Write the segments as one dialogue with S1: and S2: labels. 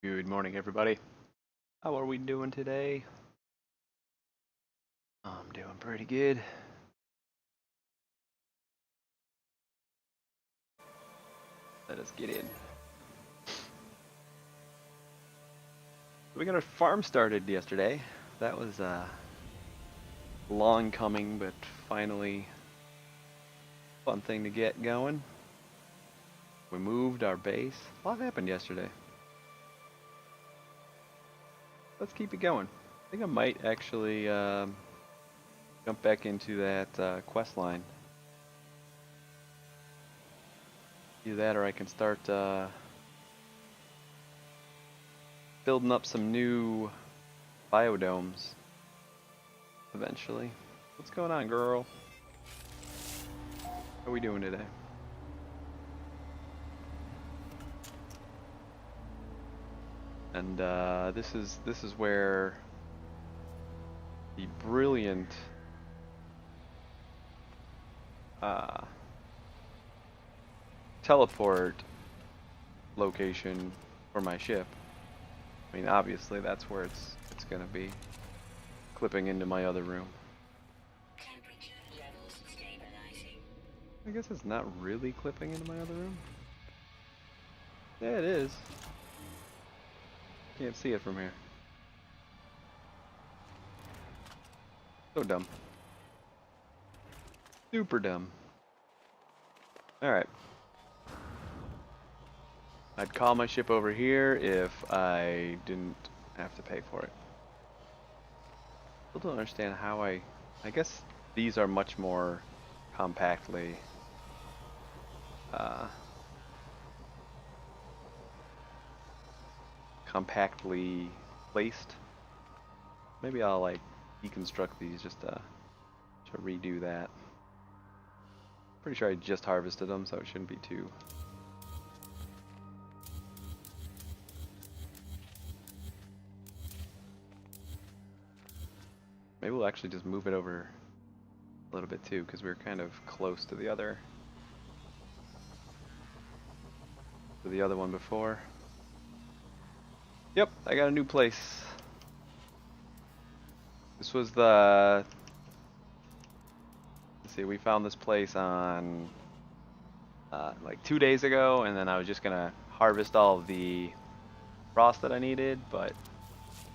S1: Good morning, everybody. How are we doing today? I'm doing pretty good. Let us get in. We got our farm started yesterday. That was long coming, but finally fun thing to get going. We moved our base. A lot happened yesterday. Let's keep it going. I think I might actually jump back into that quest line. Do that, or I can start building up some new biodomes eventually. What's going on, girl? How are we doing today? And this is where the brilliant teleport location for my ship. I mean, obviously that's where it's gonna be, clipping into my other room. I guess it's not really clipping into my other room. Yeah, it is. Can't see it from here. So dumb. Super dumb. Alright. I'd call my ship over here if I didn't have to pay for it. Still don't understand how I guess these are much more compactly placed. Maybe I'll like deconstruct these just to redo that. Pretty sure I just harvested them, so it shouldn't be too. Maybe we'll actually just move it over a little bit too, because we're kind of close to the other one before. Yep, I got a new place. This was the, let's see, we found this place on like 2 days ago, and then I was just gonna harvest all of the frost that I needed, but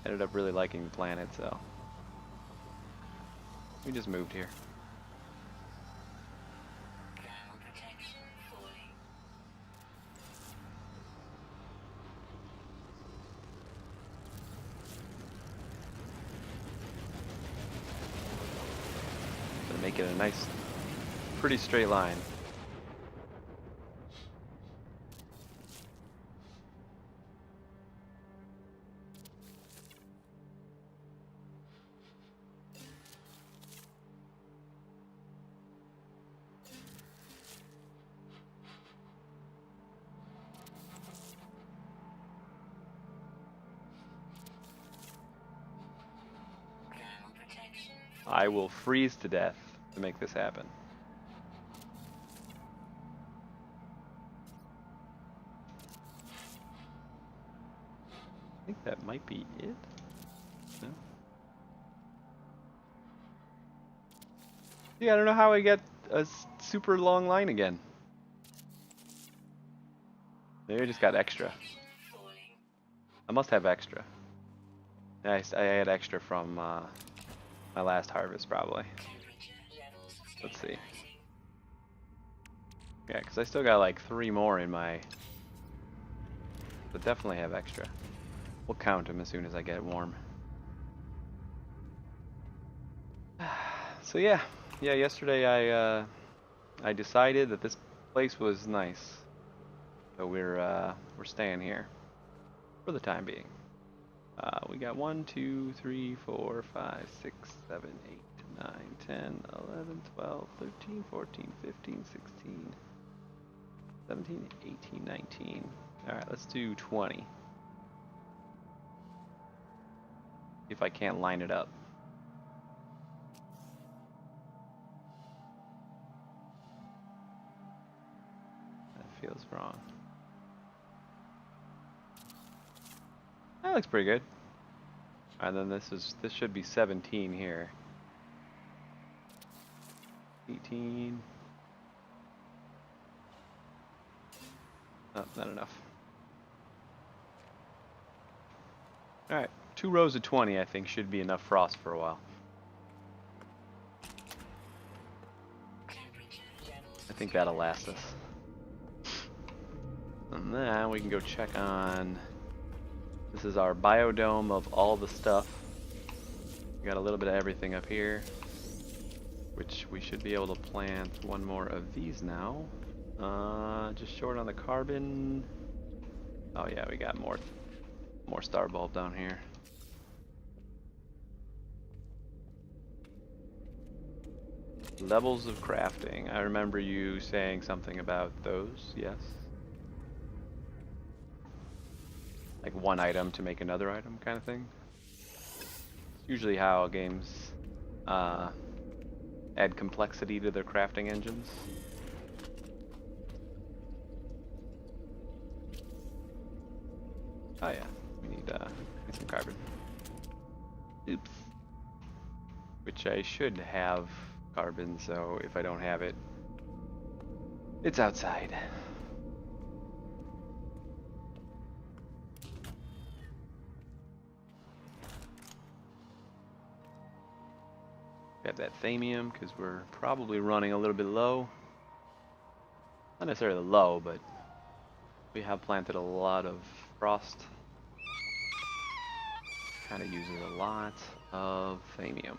S1: ended up really liking the planet, so we just moved here. Gonna make it a nice, pretty straight line. I will freeze to death to make this happen. I think that might be it. No? Yeah, I don't know how I get a super long line again. Maybe I just got extra. I must have extra. I had extra from my last harvest, probably. Let's see. Yeah, because I still got like 3 more in my... But definitely have extra. We'll count them as soon as I get warm. So yeah, yesterday I decided that this place was nice. So we're staying here for the time being. We got 1, 2, 3, 4, 5, 6, 7, 8, 9, 10, 11, 12, 13, 14, 15, 16, 17, 18, 19. Alright, let's do 20. If I can't line it up. That feels wrong. looks pretty good. And then this should be 17 here. 18. Oh, not enough. Alright, 2 rows of 20 I think should be enough frost for a while. I think that'll last us. And then we can go check on... This is our biodome of all the stuff. We got a little bit of everything up here, which we should be able to plant one more of these now. Just short on the carbon. Oh yeah, we got more star bulb down here. Levels of crafting. I remember you saying something about those, yes? Like one item to make another item kind of thing. It's usually how games add complexity to their crafting engines. Oh yeah, we need some carbon. Oops. Which I should have carbon, so if I don't have it, it's outside. Got that thamium because we're probably running a little bit low. Not necessarily low, but we have planted a lot of frost. Kind of uses a lot of thamium.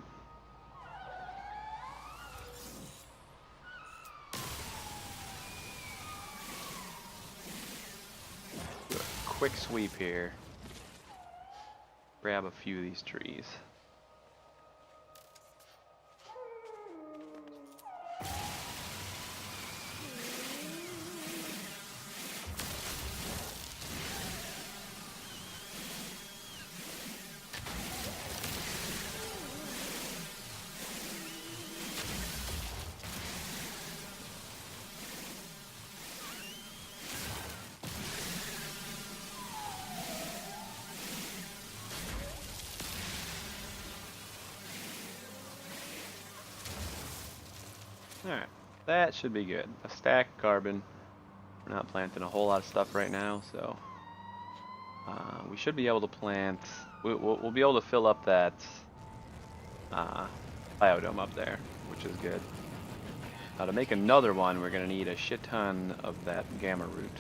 S1: Do a quick sweep here. Grab a few of these trees. Alright, that should be good. A stack of carbon. We're not planting a whole lot of stuff right now, so we should be able to plant. We'll be able to fill up that biodome up there, which is good. Now to make another one, we're going to need a shit ton of that gamma root.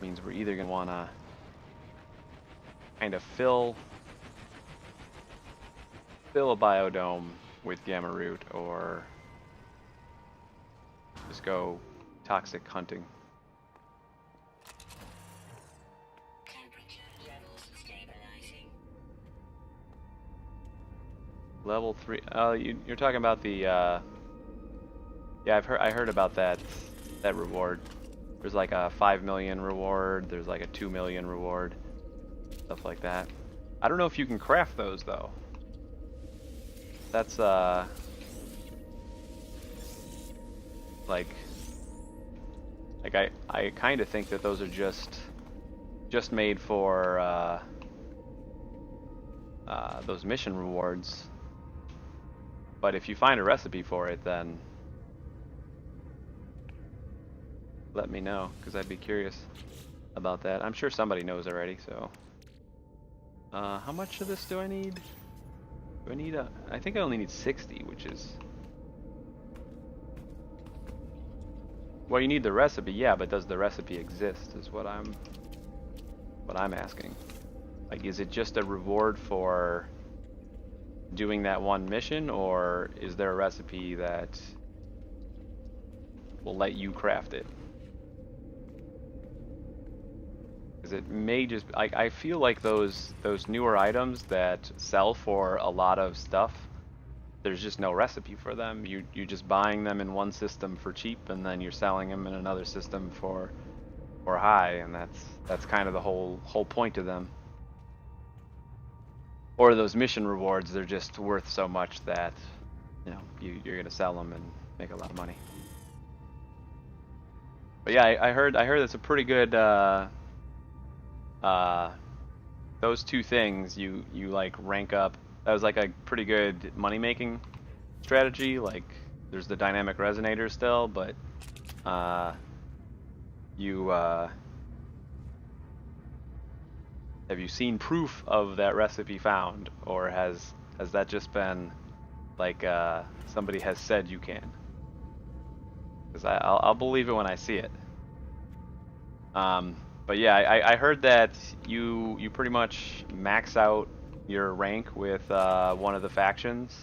S1: Means we're either going to want to kind of fill a biodome with gamma root, or just go toxic hunting. Level 3. Oh, you're talking about the. Yeah, I heard about that reward. There's like a 5 million reward. There's like a 2 million reward. Stuff like that. I don't know if you can craft those though. That's like I kind of think that those are just made for those mission rewards. But if you find a recipe for it, then let me know, because I'd be curious about that. I'm sure somebody knows already. So how much of this do I need? Do I need I think I only need 60, which is... Well, you need the recipe, yeah, but does the recipe exist is what I'm asking. Like, is it just a reward for doing that one mission, or is there a recipe that will let you craft it? Because it may just... I feel like those newer items that sell for a lot of stuff, there's just no recipe for them. You're just buying them in one system for cheap, and then you're selling them in another system for high, and that's kind of the whole point of them. Or those mission rewards, they're just worth so much that, you know, you're gonna sell them and make a lot of money. But yeah, I heard it's a pretty good those two things, you like rank up. That was like a pretty good money making strategy. Like there's the dynamic resonator still, but you have you seen proof of that recipe found, or has that just been like somebody has said you can? Because I'll believe it when I see it. But yeah, I heard that you pretty much max out your rank with one of the factions,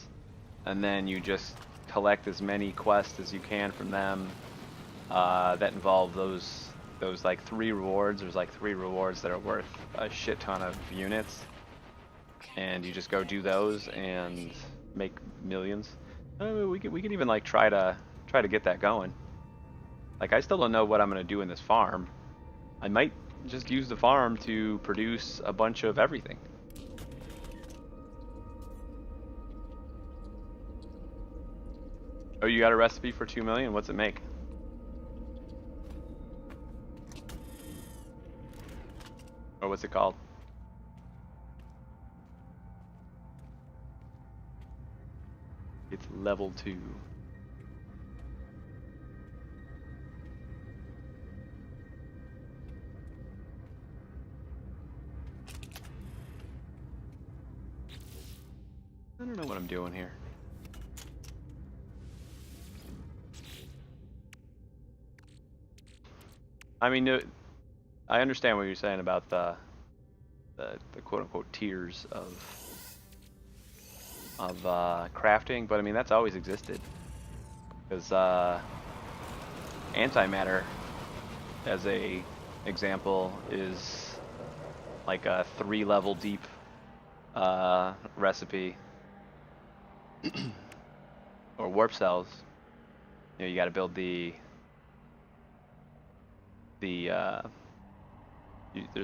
S1: and then you just collect as many quests as you can from them that involve those like 3 rewards. There's like 3 rewards that are worth a shit ton of units, and you just go do those and make millions. We could even like try to get that going. Like I still don't know what I'm gonna do in this farm. I might just use the farm to produce a bunch of everything. Oh, you got a recipe for 2 million? What's it make? Or what's it called? It's level 2. I don't know what I'm doing here. I mean, I understand what you're saying about the quote-unquote tiers of crafting, but I mean that's always existed. Because antimatter, as a example, is like a 3-level deep recipe. Or warp cells. You got to build there's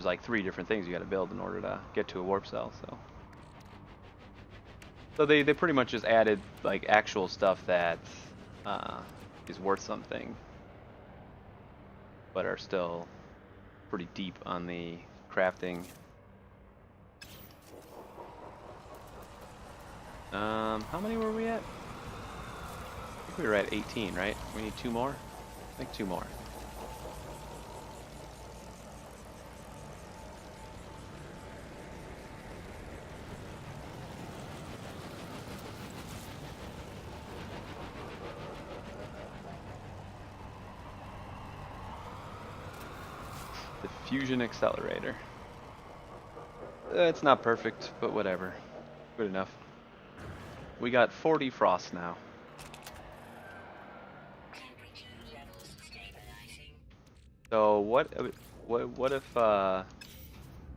S1: like 3 different things you got to build in order to get to a warp cell. So they pretty much just added like actual stuff that is worth something, but are still pretty deep on the crafting. How many were we at? I think we were at 18, right? We need 2 more? I think 2 more. The fusion accelerator. It's not perfect, but whatever. Good enough. We got 40 frost now. So what if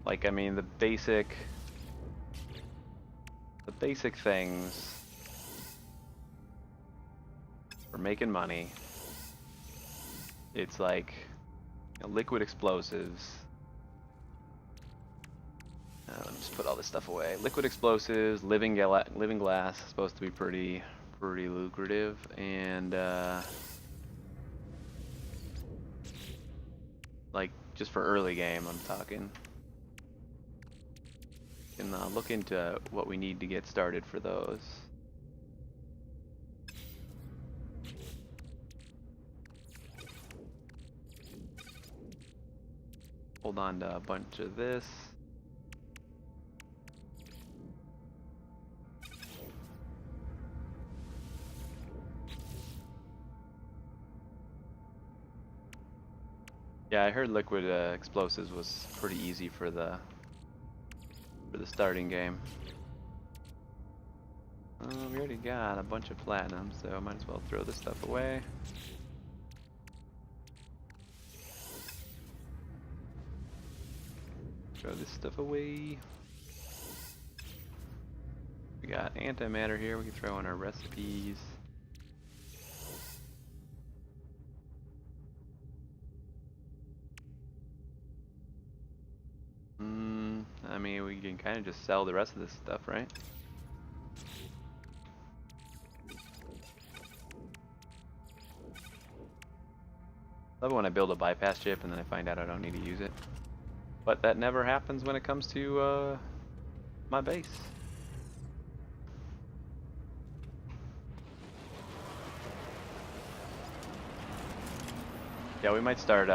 S1: like I mean the basic things for making money, it's like liquid explosives. Let me just put all this stuff away. Liquid explosives, living glass is supposed to be pretty lucrative, and like just for early game, I'm talking. Can look into what we need to get started for those. Hold on to a bunch of this. Yeah, I heard liquid explosives was pretty easy for the starting game. We already got a bunch of platinum, so I might as well throw this stuff away. Throw this stuff away. We got antimatter here. We can throw in our recipes. I mean, we can kind of just sell the rest of this stuff, right? I love it when I build a bypass chip and then I find out I don't need to use it. But that never happens when it comes to my base. Yeah, we might start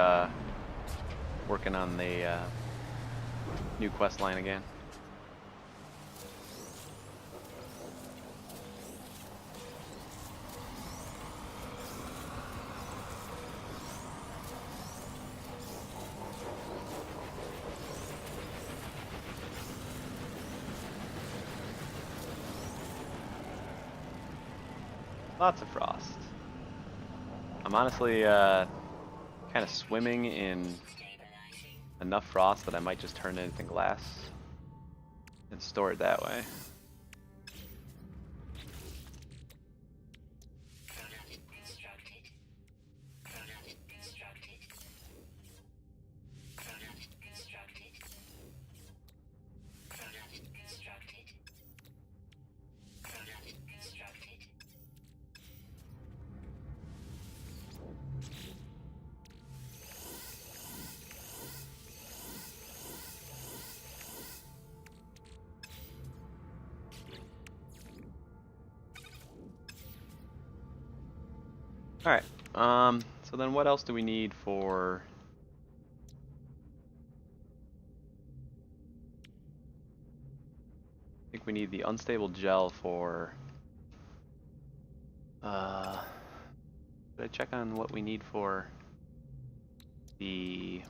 S1: working on the new quest line again. Lots of frost. I'm honestly kind of swimming in enough frost that I might just turn it into glass and store it that way. Alright, so then what else do we need for... I think we need the unstable gel for... did I check on what we need for the...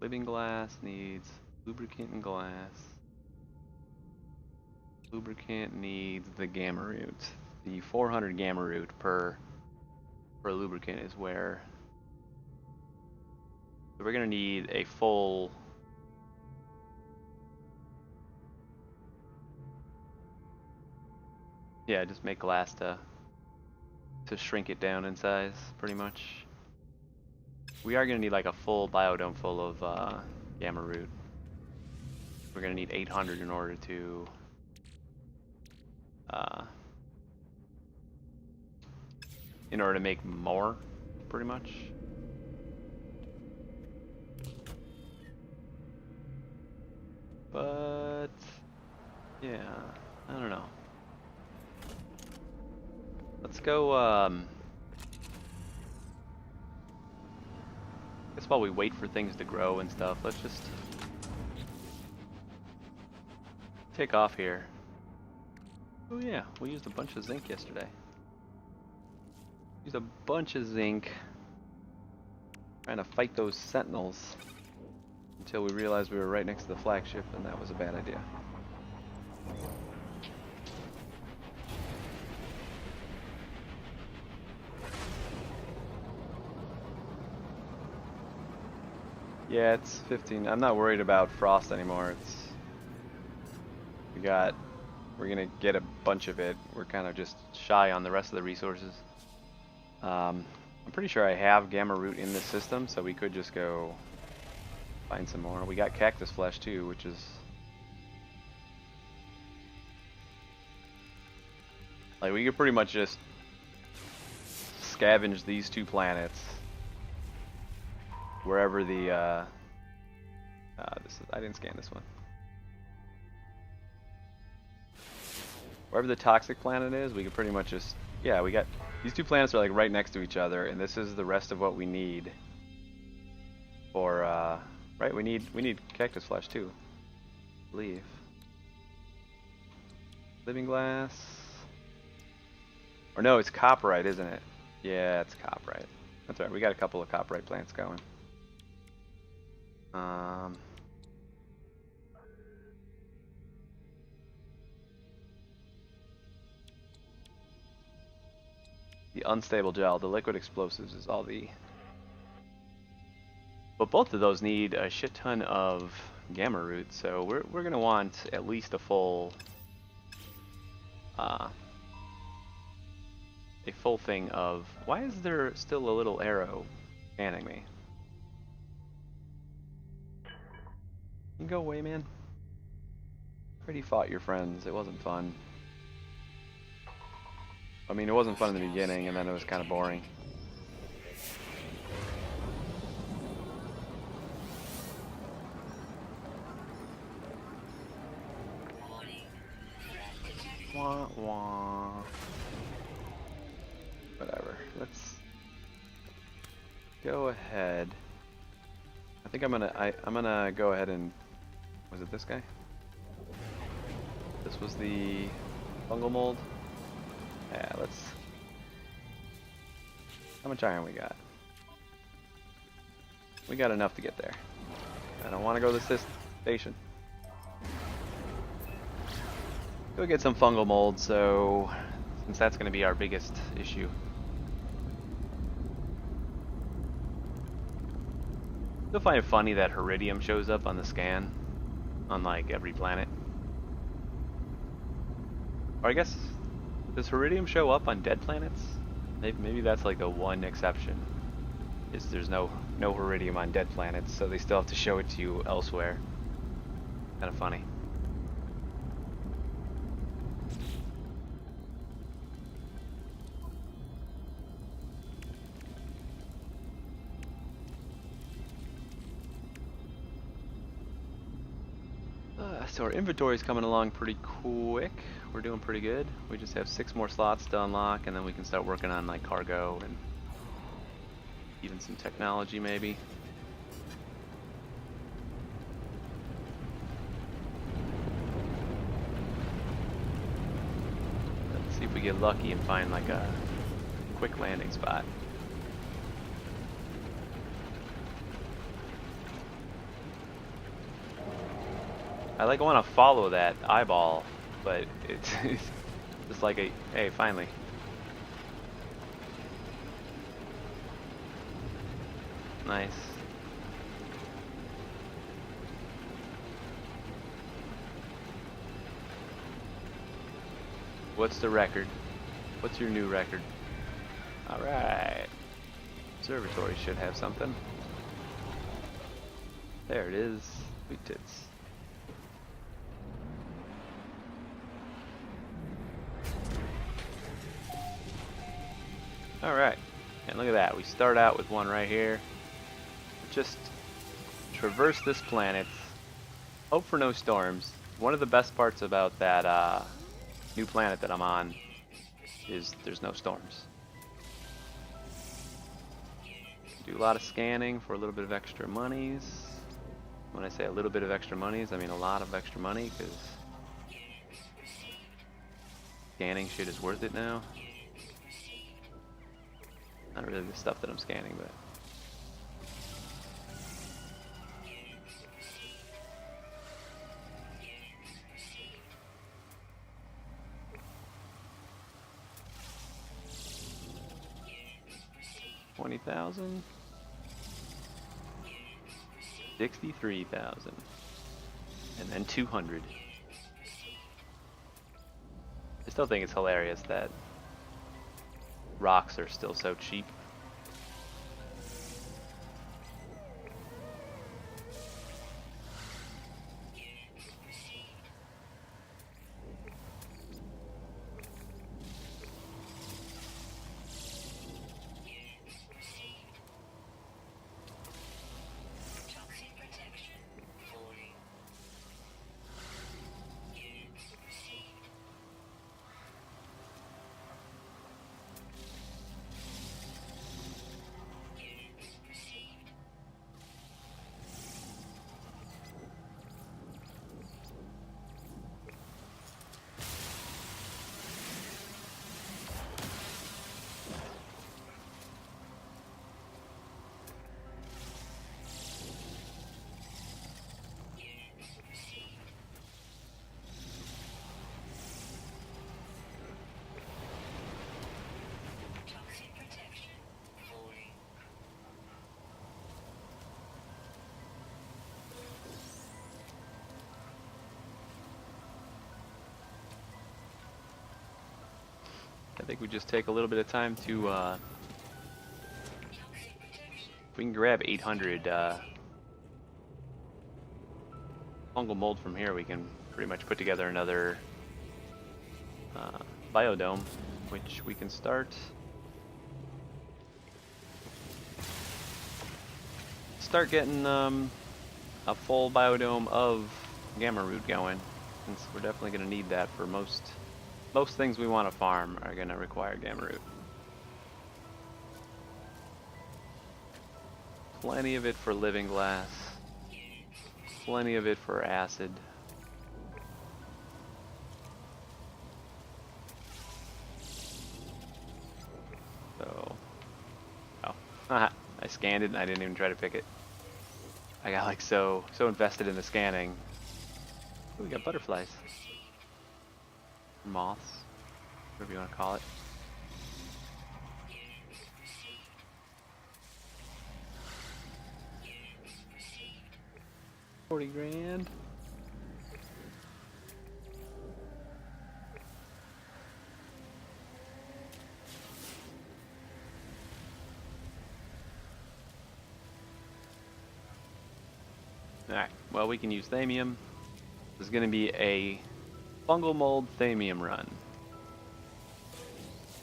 S1: Living glass needs lubricant and glass. Lubricant needs the gamma root. The 400 gamma root per lubricant is where... So we're gonna need a full... Yeah, just make glass to shrink it down in size, pretty much. We are gonna need like a full biodome full of gamma root. We're gonna need 800 in order to make more, pretty much. But yeah, I don't know. Let's go, I guess while we wait for things to grow and stuff, let's just take off here. Oh yeah, we used a bunch of zinc yesterday. Used a bunch of zinc trying to fight those sentinels until we realized we were right next to the flagship, and that was a bad idea. Yeah, it's 15. I'm not worried about frost anymore. We're gonna get a bunch of it. We're kind of just shy on the rest of the resources. I'm pretty sure I have gamma root in this system, so we could just go find some more. We got cactus flesh too, which is like we could pretty much just scavenge these two planets wherever the I didn't scan this one. Wherever the toxic planet is, we could pretty much just, yeah, we got these two planets are like right next to each other, and this is the rest of what we need for right, we need cactus flesh too, I believe. Living glass, or no, it's copperite, isn't it? Yeah, it's copperite. That's right, we got a couple of copperite plants going. The unstable gel, the liquid explosives is all the... But both of those need a shit ton of gamma root, so we're gonna want at least a full thing of... Why is there still a little arrow scanning me? You go away, man. Already fought your friends. It wasn't fun. I mean, it wasn't fun in the beginning, and then it was kind of boring. Wah wah. Whatever. Let's go ahead. I think I'm gonna go ahead and, was it this guy? This was the fungal mold. Yeah, let's. How much iron we got? We got enough to get there. I don't want to go to this station. Go get some fungal mold, so since that's going to be our biggest issue. You'll find it funny that Heridium shows up on the scan on like every planet. Or I guess, does Heridium show up on dead planets? Maybe that's like the one exception. Is there's no Heridium on dead planets, so they still have to show it to you elsewhere. Kind of funny. So our inventory is coming along pretty quick. We're doing pretty good. We just have 6 more slots to unlock, and then we can start working on like cargo and even some technology maybe. Let's see if we get lucky and find like a quick landing spot. I like want to follow that eyeball, but it's just like a, hey, finally. Nice. What's the record? What's your new record? Alright. Observatory should have something. There it is. Sweet tits. Alright, and look at that, we start out with one right here. Just traverse this planet, hope for no storms. One of the best parts about that new planet that I'm on is there's no storms. Do a lot of scanning for a little bit of extra monies. When I say a little bit of extra monies, I mean a lot of extra money, because scanning shit is worth it now. Not really the stuff that I'm scanning, but $20,000, 63,000, and then 200. I still think it's hilarious that rocks are still so cheap. I think we just take a little bit of time to, if we can grab 800 fungal mold from here, we can pretty much put together another biodome, which we can start getting a full biodome of gamma root going, since we're definitely going to need that for most most things we want to farm are going to require gamma root. Plenty of it for living glass. Plenty of it for acid. So, oh, I scanned it and I didn't even try to pick it. I got like so invested in the scanning. Ooh, we got butterflies. Moths, whatever you want to call it. $40 grand. Alright, well we can use thamium. This is going to be a fungal mold thamium run.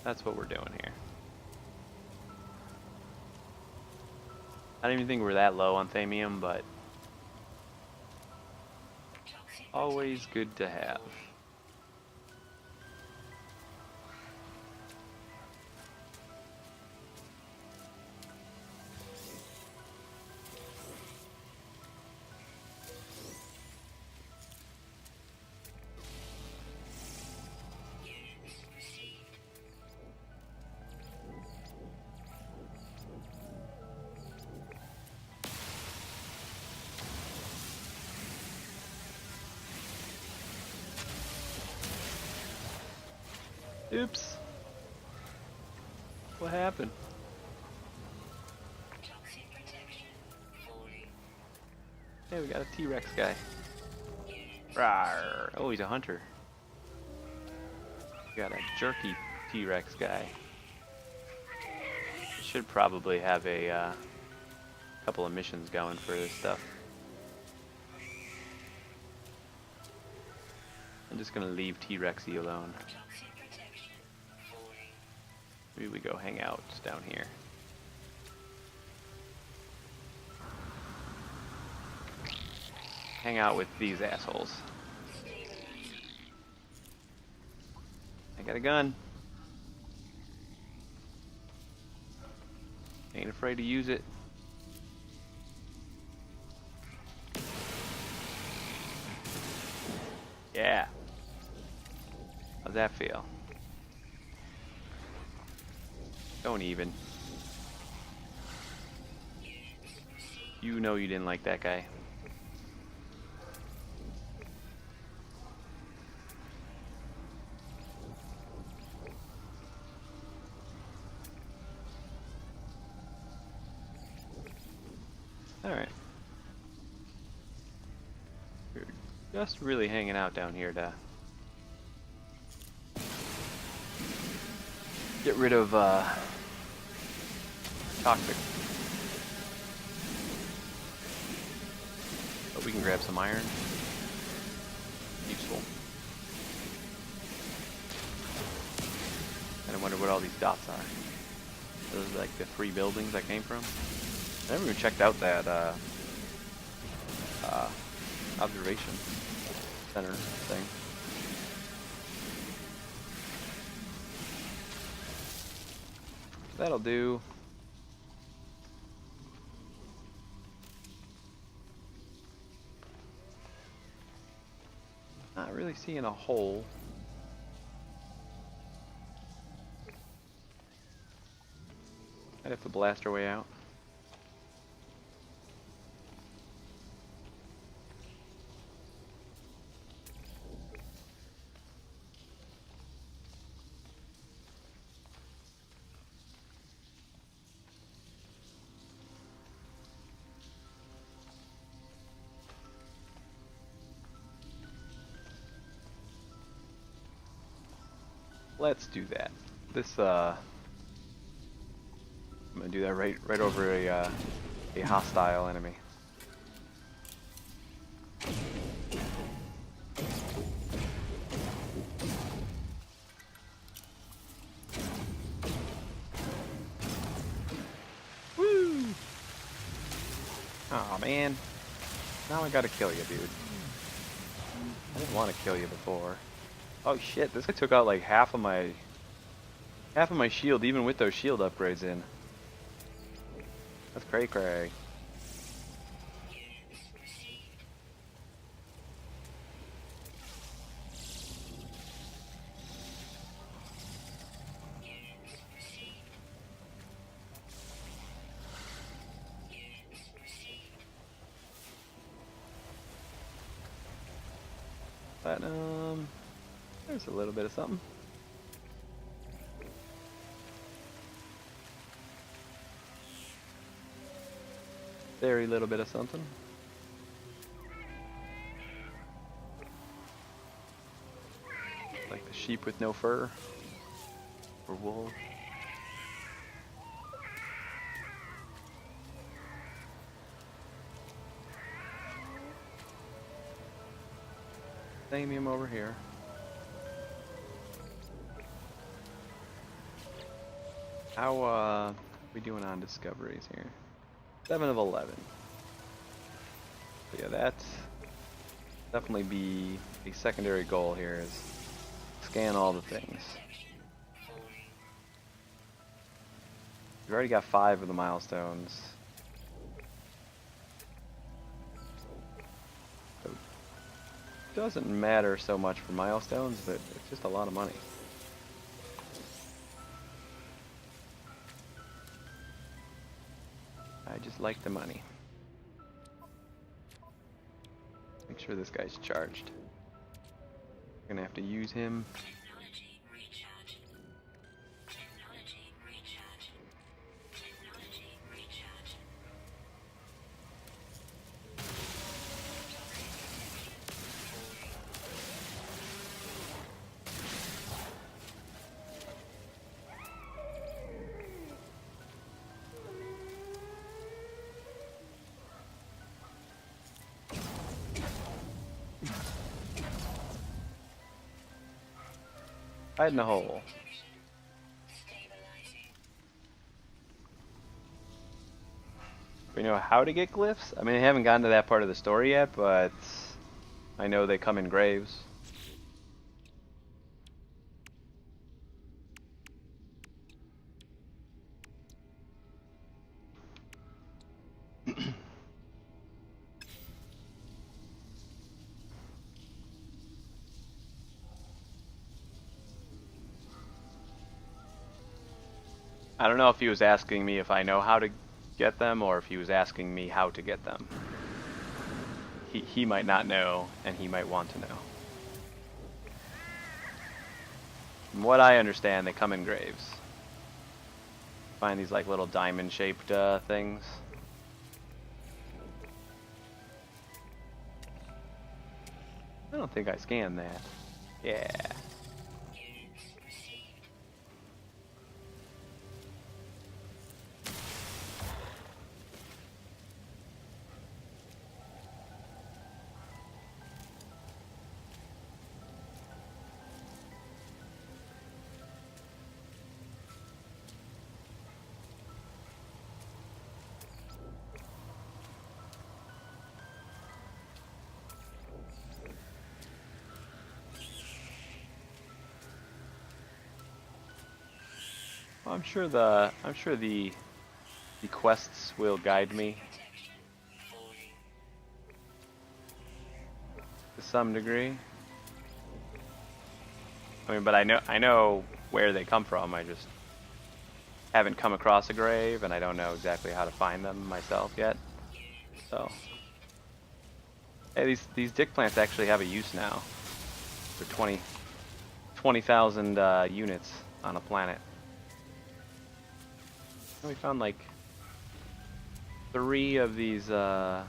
S1: That's what we're doing here. I don't even think we're that low on thamium, but always good to have. Oops. What happened? Hey, we got a T-Rex guy. Rawr. Oh, he's a hunter. We got a jerky T-Rex guy. Should probably have a couple of missions going for this stuff. I'm just gonna leave T-Rexy alone. Maybe we go hang out down here. Hang out with these assholes. I got a gun. Ain't afraid to use it. Yeah. How's that feel? Don't even. You know you didn't like that guy. Alright. We're just really hanging out down here to get rid of toxic. But we can grab some iron. Useful. And I wonder what all these dots are. Those are like the 3 buildings I came from. I never even checked out that observation center thing. That'll do. Not really seeing a hole. I'd have to blast our way out. Let's do that. This I'm gonna do that right over a hostile enemy. Woo! Aw, man. Now I gotta kill you, dude. I didn't want to kill you before. Oh shit, this guy took out like half of my shield, even with those shield upgrades in. That's cray cray. Platinum. There's a little bit of something. Very little bit of something. Like the sheep with no fur. Or wool. Samium over here. How we doing on discoveries here? 7 of 11. So yeah, that's definitely be a secondary goal here is scan all the things. We've already got 5 of the milestones. So it doesn't matter so much for milestones, but it's just a lot of money. I just like the money. Make sure this guy's charged. Gonna have to use him.
S2: Technology recharge. Technology recharge. Technology recharge.
S1: Hide in the hole. We know how to get glyphs? I mean, I haven't gotten to that part of the story yet, but I know they come in graves. I don't know if he was asking me if I know how to get them or if he was asking me how to get them. He might not know, and he might want to know. From what I understand, they come in graves. Find these like little diamond-shaped things. I don't think I scanned that. Yeah. I'm sure the quests will guide me to some degree. I mean, but I know where they come from. I just haven't come across a grave, and I don't know exactly how to find them myself yet. So, hey, these dick plants actually have a use now. They're 20,000 units on a planet. We found like 3 of these gamma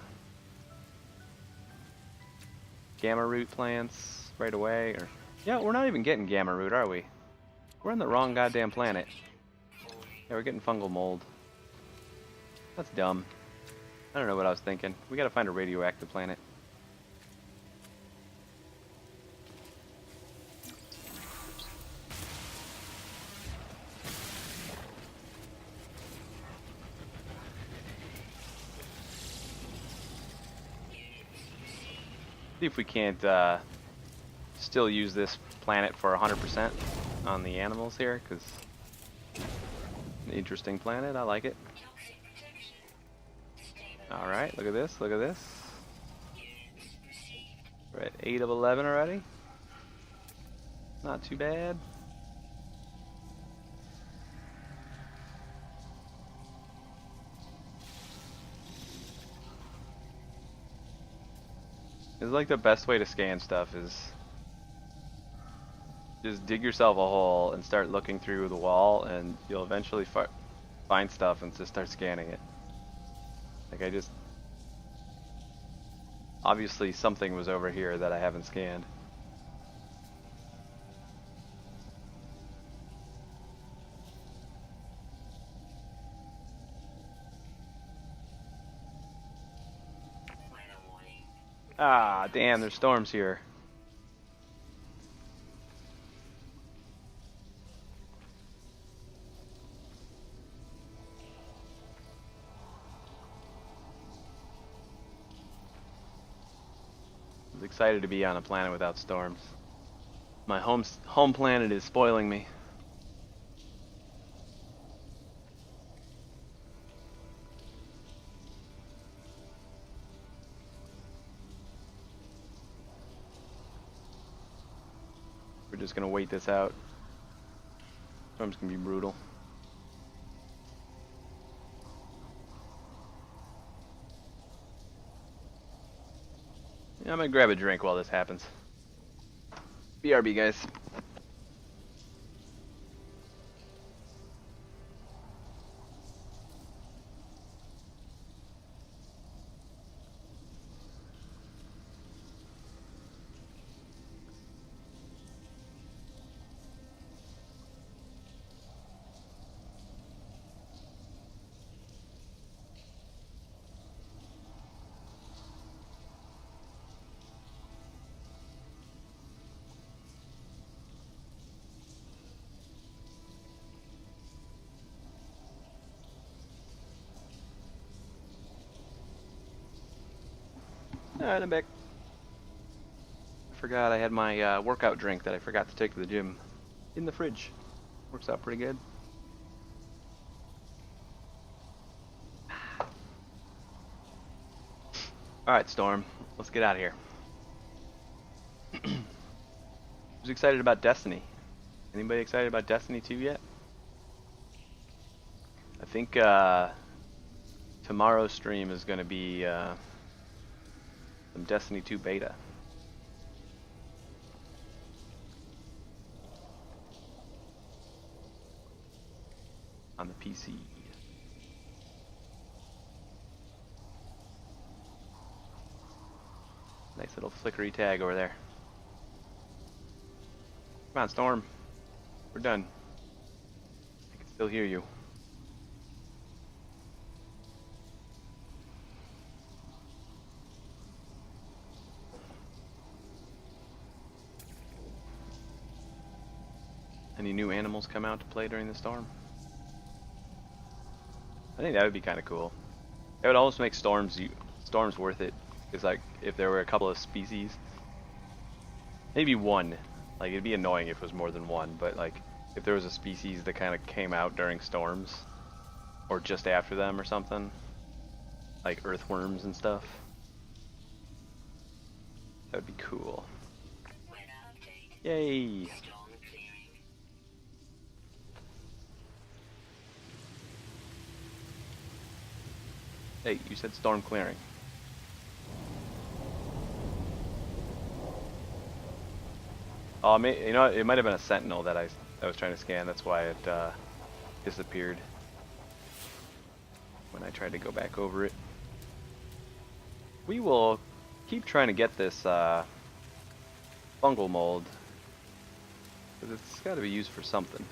S1: root plants right away. Or yeah, we're not even getting gamma root, are we? We're on the wrong goddamn planet. Yeah, we're getting fungal mold. That's dumb. I don't know what I was thinking. We gotta find a radioactive planet. See if we can't still use this planet for 100% on the animals here, because an interesting planet. I like it.
S2: Toxic protection. Stabilizing.
S1: All right, look at this. Look at this.
S2: Units received.
S1: We're at 8 of 11 already. Not too bad. It's like the best way to scan stuff is just dig yourself a hole and start looking through the wall, and you'll eventually find stuff and just start scanning it. Like I just... Obviously something was over here that I haven't scanned.
S2: Weather warning.
S1: Ah, damn, there's storms here. I was excited to be on a planet without storms. My home planet is spoiling me. We're just gonna wait this out. Storm's gonna be brutal. Yeah, I'm gonna grab a drink while this happens. BRB, guys. Alright, I'm back. I forgot I had my workout drink that I forgot to take to the gym in the fridge. Works out pretty good. Alright, Storm. Let's get out of here. Who's excited about Destiny? Anybody excited about Destiny 2 yet? I think tomorrow's stream is going to be some Destiny 2 beta. On the PC. Nice little flickery tag over there. Come on, Storm. We're done. I can still hear you. Any new animals come out to play during the storm? I think that would be kind of cool. It would almost make storms worth it. Because like if there were a couple of species, maybe one. Like it'd be annoying if it was more than one, but like if there was a species that kind of came out during storms, or just after them or something, like earthworms and stuff, that would be cool.
S2: Weather update.
S1: Yay!
S2: Storm clearing.
S1: Hey, you said storm clearing. Oh, you know, it might have been a sentinel that I was trying to scan. That's why it disappeared when I tried to go back over it. We will keep trying to get this fungal mold, because it's got to be used for something.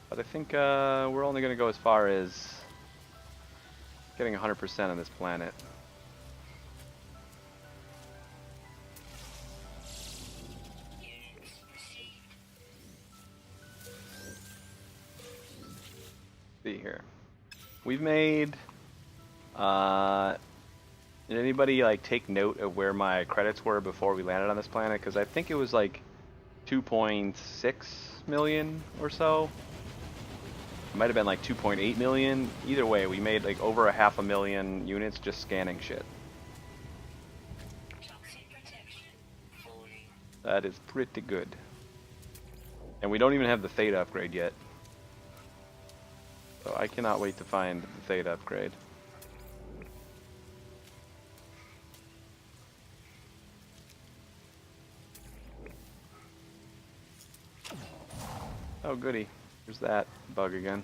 S1: But I think we're only going to go as far as getting 100% on this planet.
S2: Units received.
S1: See here. We've made Did anybody like take note of where my credits were before we landed on this planet? Because I think it was like 2.6 million or so. It might have been like 2.8 million. Either way, we made like over 500,000 units just scanning shit.
S2: Toxic protection. Falling.
S1: That is pretty good. And we don't even have the Theta upgrade yet. So I cannot wait to find the Theta upgrade. Oh goody, there's that bug again.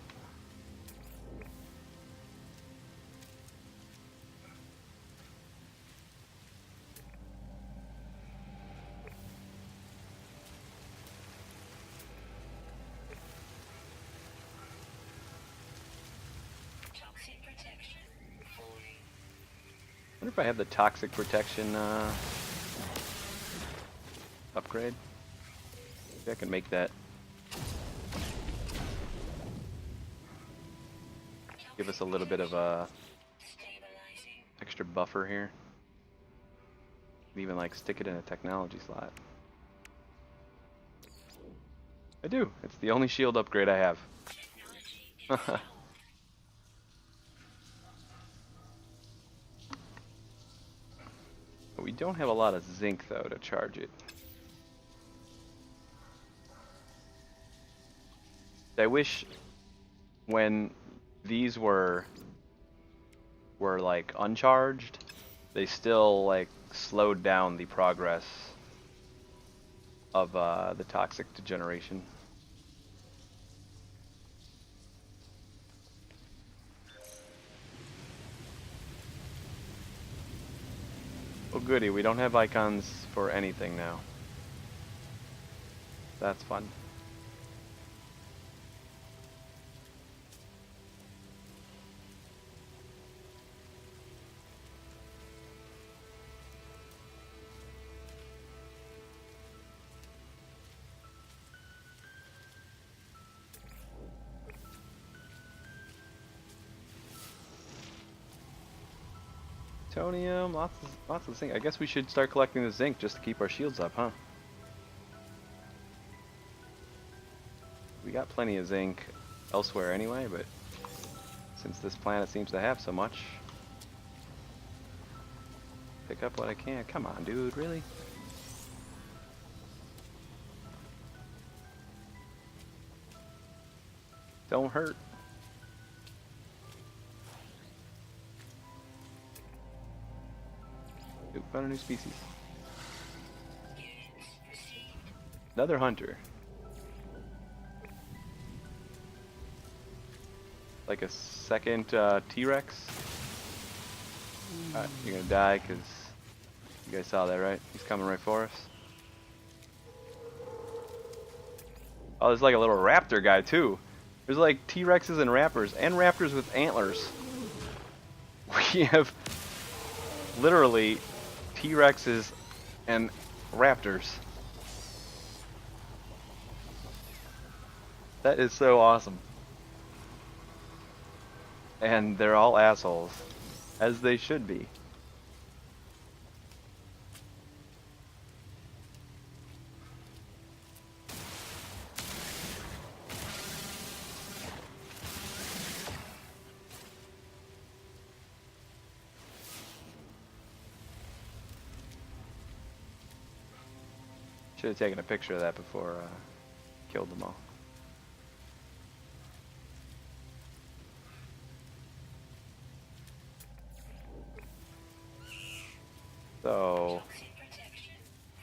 S2: Toxic protection. Falling.
S1: I wonder if I have the toxic protection upgrade. Maybe I can make that. Give us a little bit of a
S2: Stabilizing.
S1: extra buffer here. Even like stick it in a technology slot. I do. It's the only shield upgrade I have.
S2: Technology installed.
S1: But we don't have a lot of zinc though to charge it. I wish when these were like uncharged, they still like slowed down the progress of the toxic degeneration. Oh goody, we don't have icons for anything now. That's fun. Plutonium, lots of zinc. I guess we should start collecting the zinc just to keep our shields up, huh? We got plenty of zinc elsewhere anyway, but since this planet seems to have so much, pick up what I can. Come on, dude, really? Don't hurt. Ooh, found a new species.
S2: Units received.
S1: Another hunter. Like a second T-Rex. Alright, you're gonna die because you guys saw that, right? He's coming right for us. Oh, there's like a little raptor guy too. There's like T-Rexes and raptors with antlers. We have literally T-Rexes and raptors. That is so awesome. And they're all assholes, as they should be. Should have taken a picture of that before killed them all. So
S2: Toxic protection.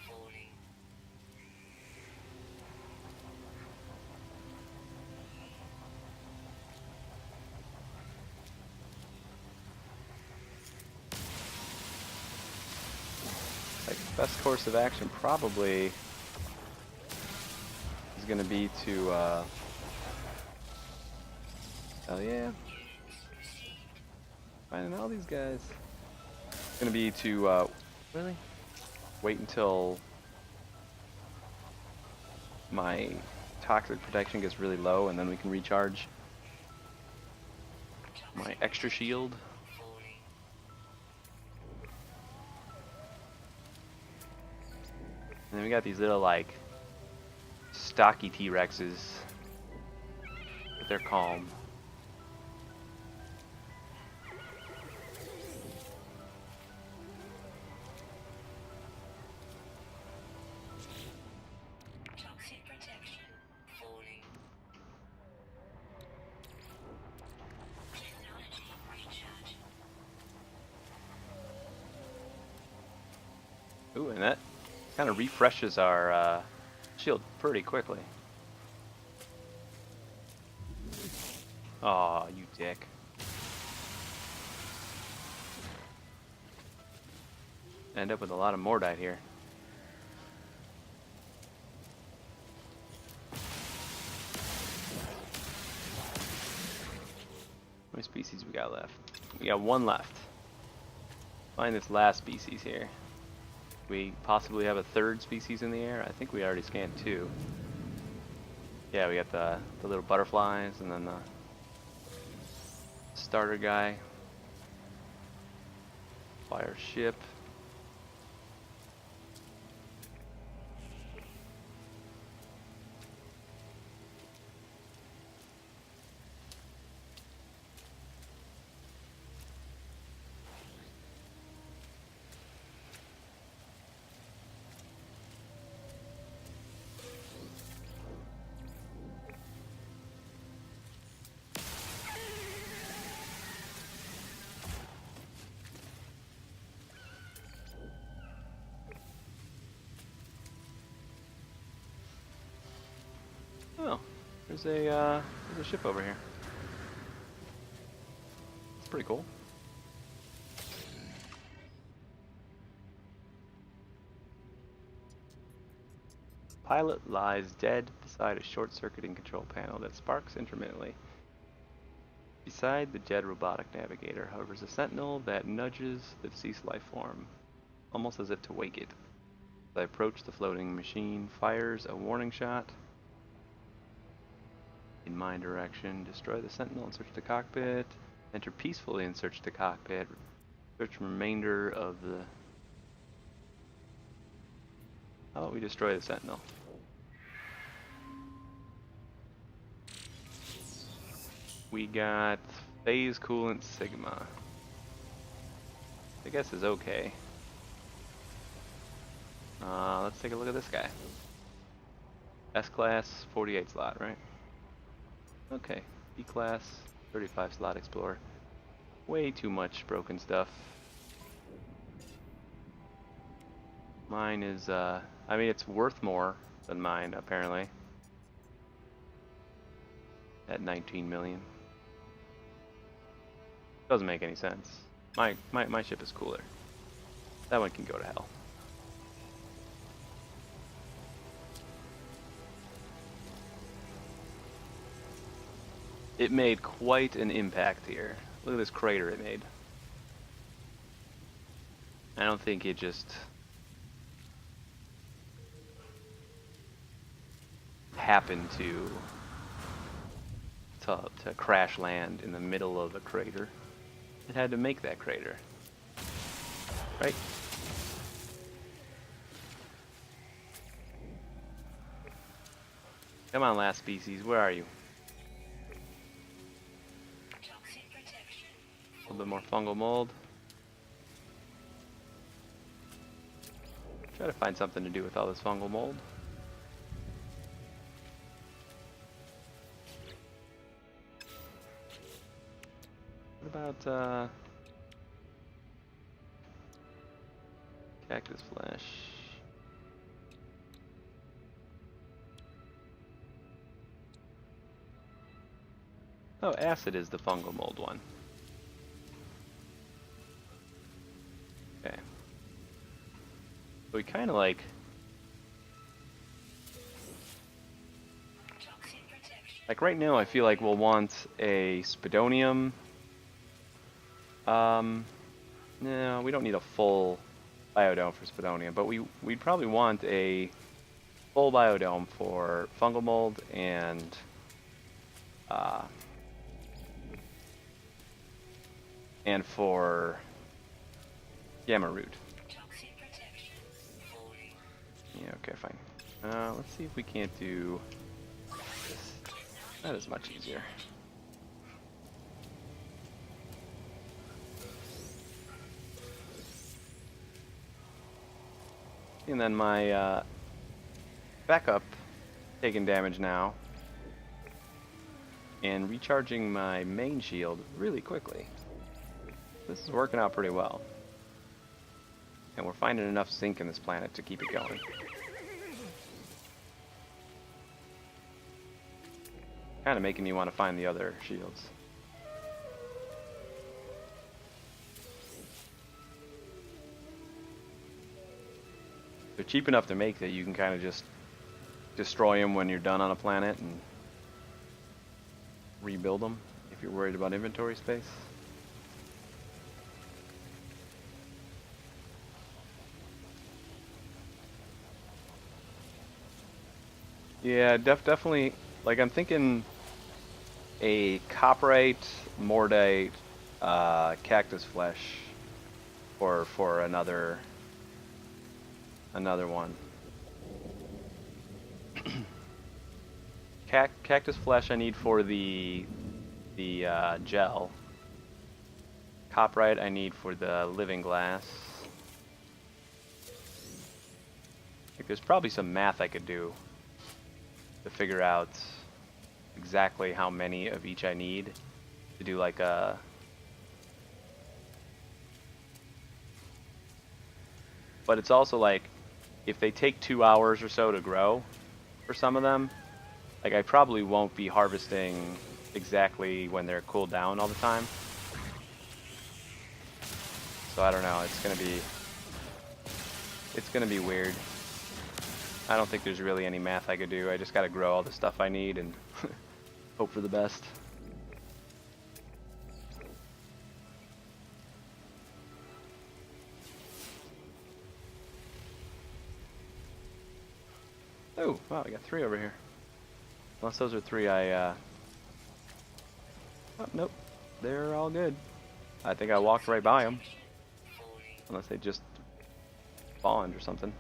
S2: Falling.
S1: like best course of action probably is gonna be to hell yeah. Finding all these guys. It's gonna be to really wait until my toxic protection gets really low and then we can recharge my extra shield.
S2: Falling.
S1: And then we got these little like stocky T-Rexes, but they're calm.
S2: Toxic protection. Falling. Technology recharge.
S1: Ooh, and that kind of refreshes our shield pretty quickly. Aw, you dick. End up with a lot of Mordite here. How many species we got left? We got one left. Find this last species here. We possibly have a third species in the air. I think we already scanned two. Yeah, we got the little butterflies and then the starter guy. Fire ship. Oh, there's a ship over here. It's pretty cool. Pilot lies dead beside a short-circuiting control panel that sparks intermittently. Beside the dead robotic navigator hovers a sentinel that nudges the deceased life form, almost as if to wake it. As I approach, the floating machine fires a warning shot in my direction. Destroy the sentinel and search the cockpit. Enter peacefully and search the cockpit. Search remainder of the... How about we destroy the sentinel? We got phase coolant sigma. I guess is okay. Let's take a look at this guy. S-class, 48 slot, right? Okay. B-class, 35 slot explorer. Way too much broken stuff. Mine is, I mean, it's worth more than mine, apparently. At 19 million. Doesn't make any sense. My ship is cooler. That one can go to hell. It made quite an impact here. Look at this crater it made. I don't think it just happened to crash land in the middle of a crater. It had to make that crater. Right? Come on, last species, where are you?
S2: Toxic protection.
S1: A little bit more fungal mold. Try to find something to do with all this fungal mold. What about cactus flesh? Oh, acid is the fungal mold one. Okay. So we kind of like
S2: Toxic protection.
S1: right now I feel like we'll want a Spidonium. No, we don't need a full biodome for Spidonium, but we'd probably want a full biodome for fungal mold and for gamma root.
S2: Toxic protection. Falling.
S1: Yeah, okay, fine. Let's see if we can't do this. That is much easier. And then my backup taking damage now. And recharging my main shield really quickly. This is working out pretty well. And we're finding enough zinc in this planet to keep it going. Kind of making me want to find the other shields. They're cheap enough to make that you can kind of just destroy them when you're done on a planet and rebuild them if you're worried about inventory space. Yeah, definitely. Like, I'm thinking a copperite, mordite, cactus flesh for another one. Cactus flesh I need for the gel. Copperite I need for the living glass. Like, there's probably some math I could do to figure out exactly how many of each I need to do like a but it's also like if they take 2 hours or so to grow for some of them, like I probably won't be harvesting exactly when they're cooled down all the time. So I don't know, it's gonna be weird. I don't think there's really any math I could do. I just gotta grow all the stuff I need and hope for the best. Oh, wow, I got 3 over here. Unless those are 3 oh, nope. They're all good. I think I walked right by them. Unless they just spawned or something.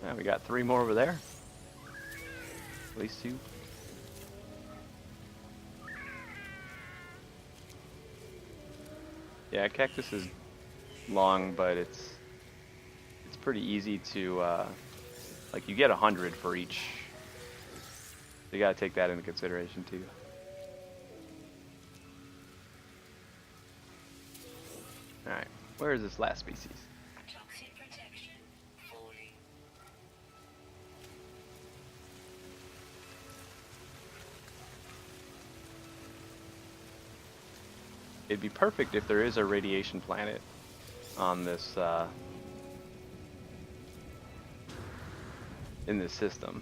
S1: Yeah, we got 3 more over there. At least 2. Yeah, cactus is long, but it's pretty easy to like you get 100 for each. So you gotta take that into consideration too. All right, where is this last species?
S2: Toxic protection. Falling.
S1: It'd be perfect if there is a radiation planet on this in this system.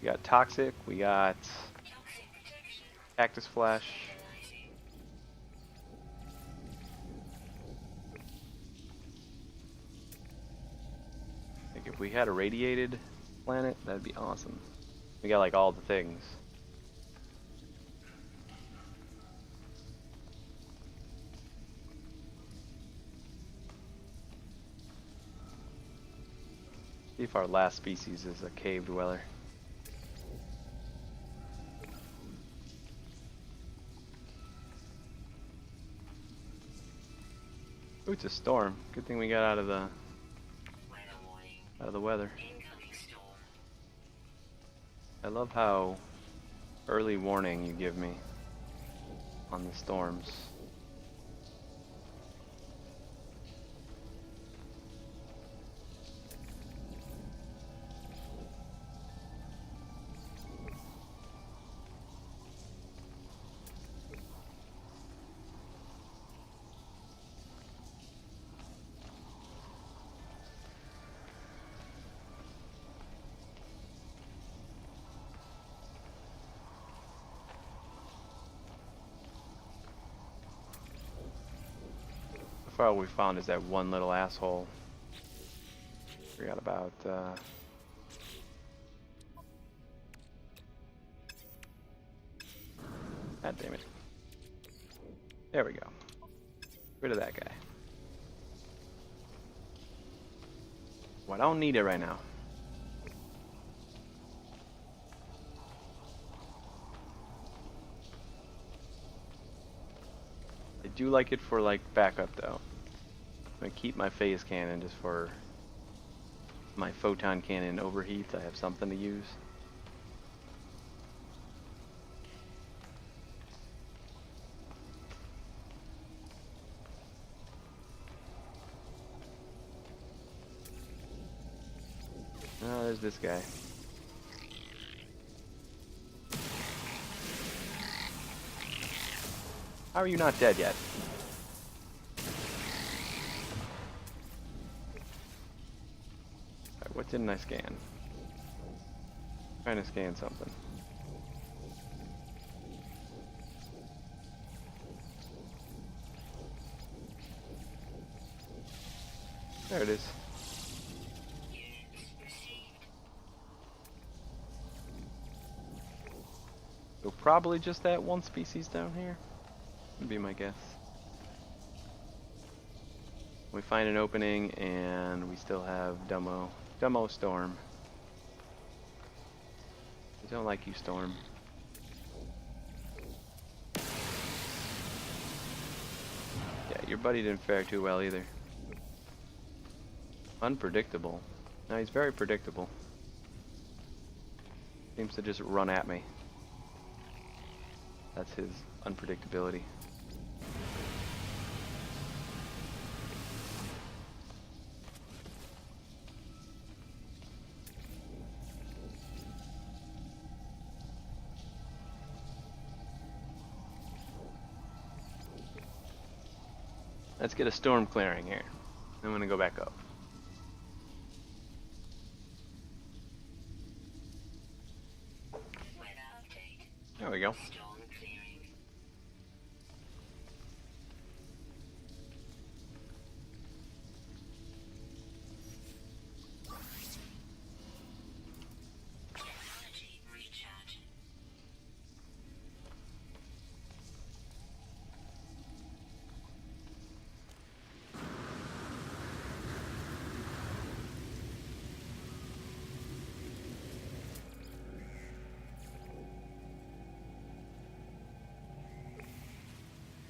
S1: We got toxic, we got
S2: Toxic protection.
S1: cactus flesh.
S2: Rising.
S1: Like if we had a radiated planet, that'd be awesome. We got like all the things. See if our last species is a cave dweller. Ooh, it's a storm. Good thing we got out of the weather.
S2: Incoming storm.
S1: I love how early warning you give me on the storms. So far all we found is that one little asshole. Forgot about God damn it. There we go. Rid of that guy. Well, I don't need it right now. I do like it for like backup though. I'm gonna keep my phase cannon just for my photon cannon overheats. I have something to use. Oh, there's this guy. How are you not dead yet? Alright, what didn't I scan? Trying to scan something. There it is.
S2: Units received.
S1: So probably just that one species down here. Would be my guess. We find an opening and we still have Dumbo Storm. I don't like you, Storm. Yeah, your buddy didn't fare too well either. Unpredictable. No, he's very predictable. Seems to just run at me. That's his unpredictability. Let's get a storm clearing here. I'm gonna go back up.
S2: Weather update.
S1: There we go.
S2: Storm clearing. Technology recharge.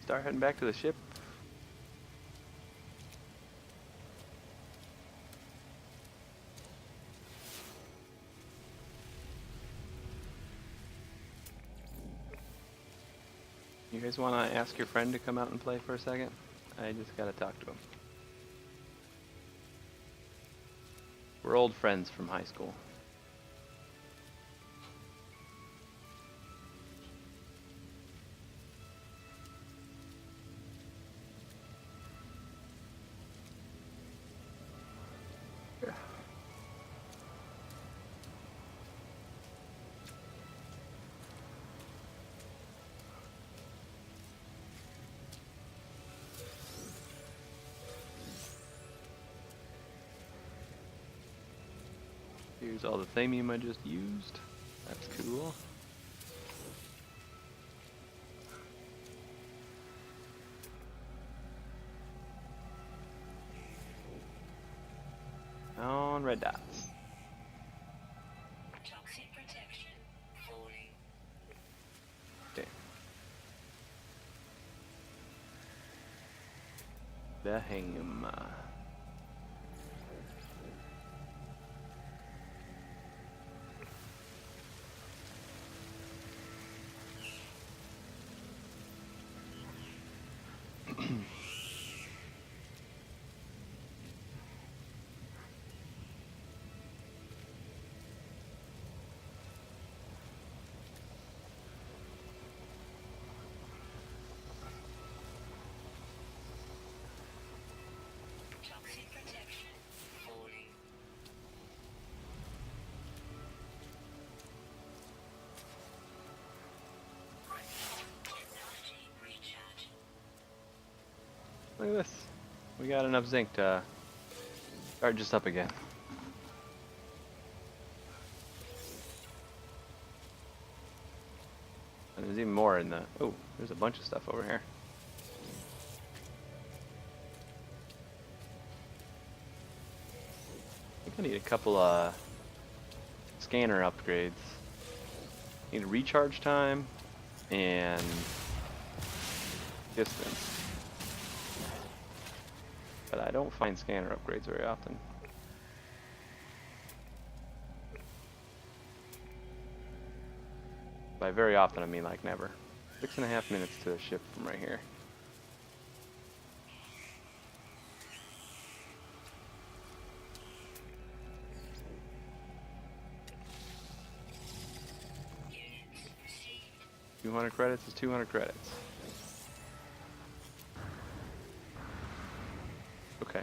S1: Start heading back to the ship. You guys want to ask your friend to come out and play for a second? I just gotta talk to him. We're old friends from high school. Here's all the thamium I just used. That's cool. On red dots.
S2: Toxic protection. Falling.
S1: Okay. The ham.
S2: Toxic protection. Falling. Technology recharge.
S1: Look at this. We got enough zinc to charge us up again. And there's even more in the... Oh, there's a bunch of stuff over here. I need a couple scanner upgrades. Need a recharge time and distance. But I don't find scanner upgrades very often. By very often I mean like never. 6.5 minutes to the ship from right here.
S2: Units received.
S1: 200 credits is 200 credits. Okay.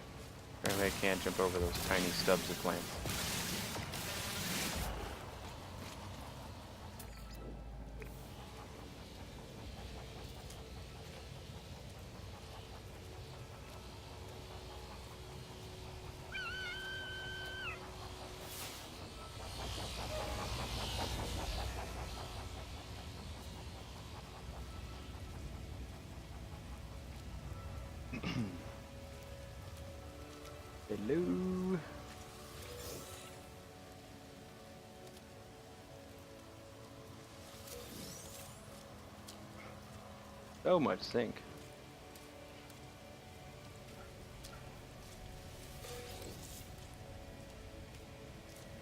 S1: Apparently I can't jump over those tiny stubs of plants. Hello. So much zinc.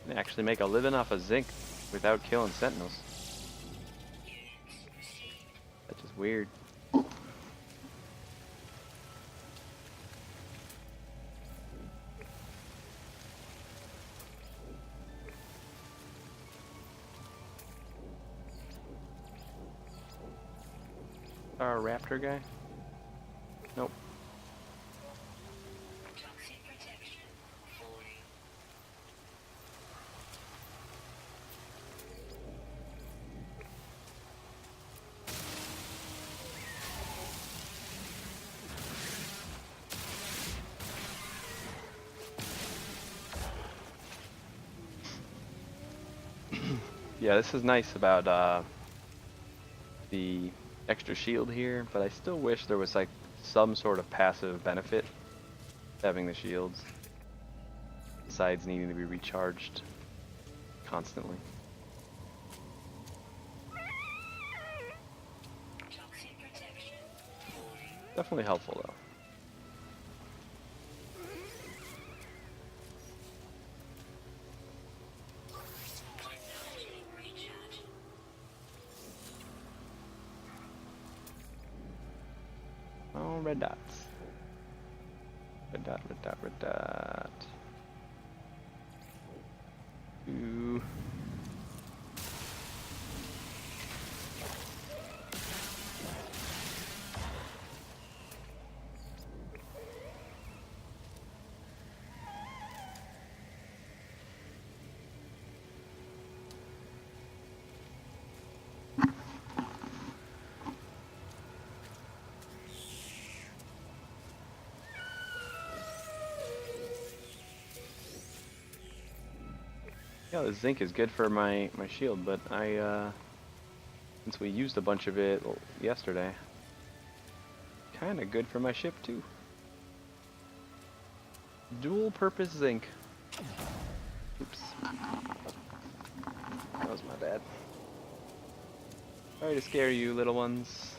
S1: They actually make a living off of zinc without killing sentinels.
S2: Units received.
S1: That's just weird. Our raptor guy? Nope.
S2: Toxic protection. Falling.
S1: Yeah, this is nice about the extra shield here, but I still wish there was like some sort of passive benefit to having the shields besides needing to be recharged constantly.
S2: Toxic protection. Falling.
S1: Definitely helpful though.
S2: Technology recharge.
S1: Oh, red dots. Red dot, red dot, red dot. Ooh. Yeah, the zinc is good for my shield, but since we used a bunch of it yesterday, kind of good for my ship too. Dual purpose zinc. Oops. That was my bad. Sorry to scare you, little ones.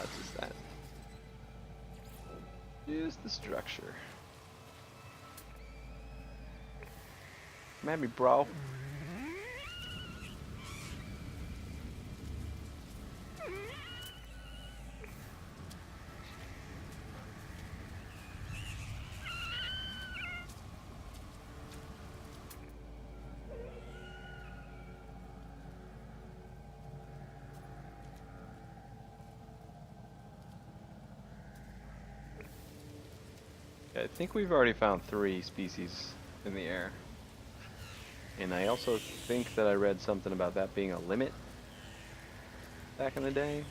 S1: It's just that. Just the structure. Come at me, bro. I think we've already found 3 species in the air. And I also think that I read something about that being a limit back in the day.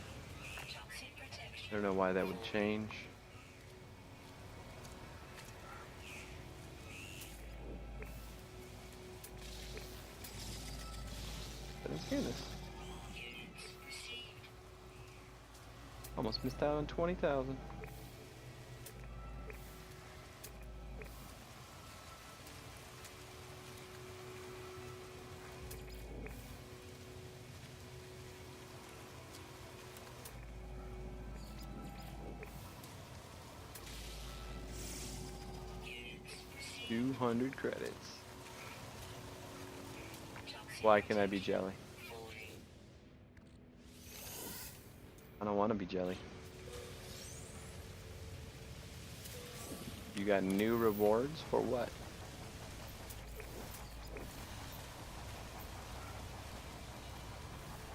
S2: Toxic protection.
S1: I don't know why that would change. But let's hear this.
S2: Units received.
S1: Almost missed out on 20,000.
S2: Units received.
S1: 200 credits.
S2: Toxic
S1: Why can I be jelly?
S2: 40.
S1: I don't want to be jelly. You got new rewards for what?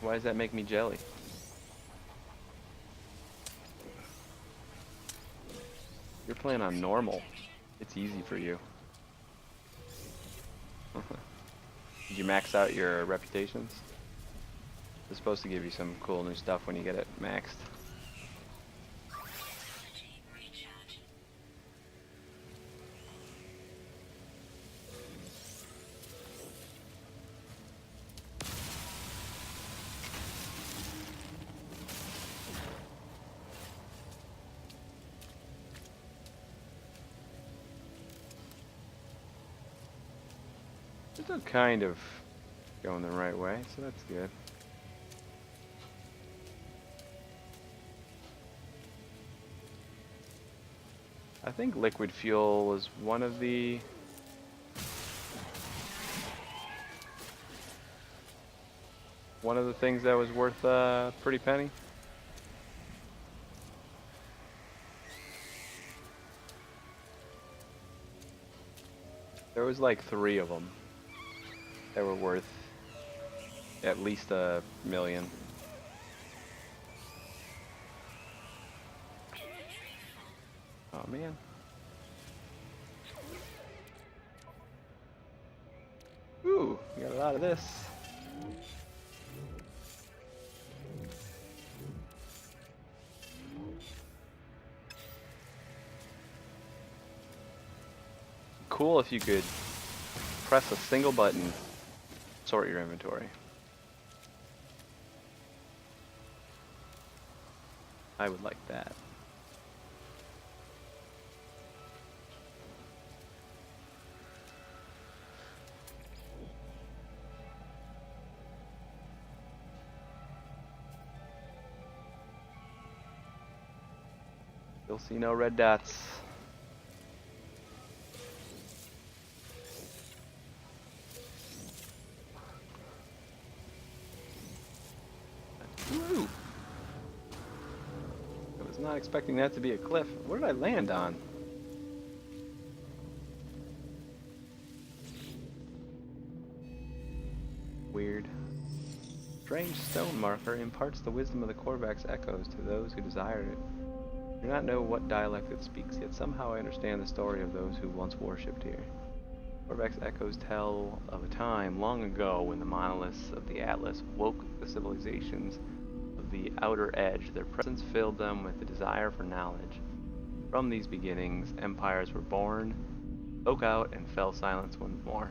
S1: Why does that make me jelly? You're playing on normal. It's easy for you. Did you max out your reputations? It's supposed to give you some cool new stuff when you get it maxed.
S2: Energy recharge.
S1: It's still kind of going the right way, so that's good. I think liquid fuel was one of the things that was worth a pretty penny. There was like 3 of them that were worth at least $1 million. Oh man. Ooh, we got a lot of this. Cool if you could press a single button, sort your inventory. I would like that. You'll see no red dots. Woo! I was not expecting that to be a cliff. What did I land on? Weird. Strange stone marker imparts the wisdom of the Korvax echoes to those who desired it. I do not know what dialect it speaks, yet somehow I understand the story of those who once worshipped here. Korvax echoes tell of a time long ago when the monoliths of the Atlas woke the civilizations of the outer edge. Their presence filled them with the desire for knowledge. From these beginnings, empires were born, spoke out, and fell silent once more.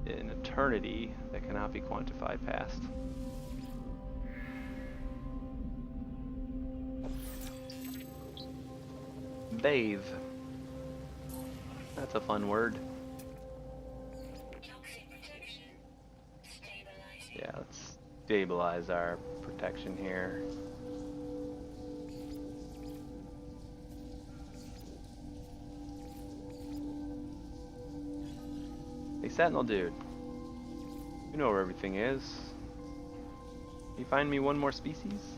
S1: An eternity that cannot be quantified past. Bathe. That's a fun word.
S2: Toxic protection. Stabilizing.
S1: Yeah, let's stabilize our protection here. Hey, Sentinel dude. You know where everything is. Can you find me one more species?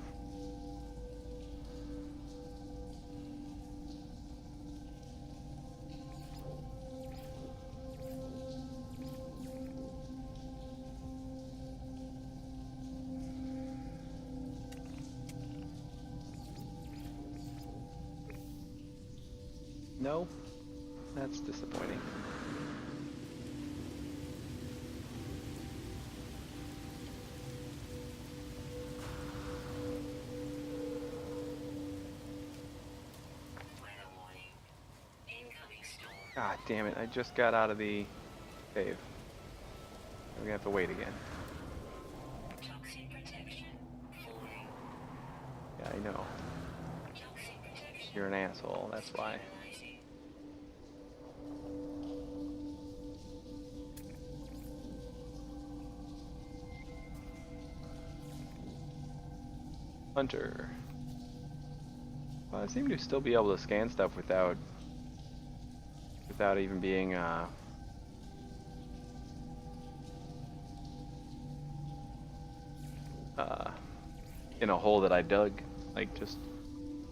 S1: No? That's disappointing.
S2: Weather warning. Incoming storm.
S1: God damn it, I just got out of the cave. We're gonna have to wait again.
S2: Toxic protection. Falling.
S1: Yeah, I know.
S2: Toxic protection.
S1: You're an asshole, that's why.
S2: Stabilizing.
S1: Hunter. Well, I seem to still be able to scan stuff without even being in a hole that I dug. Like just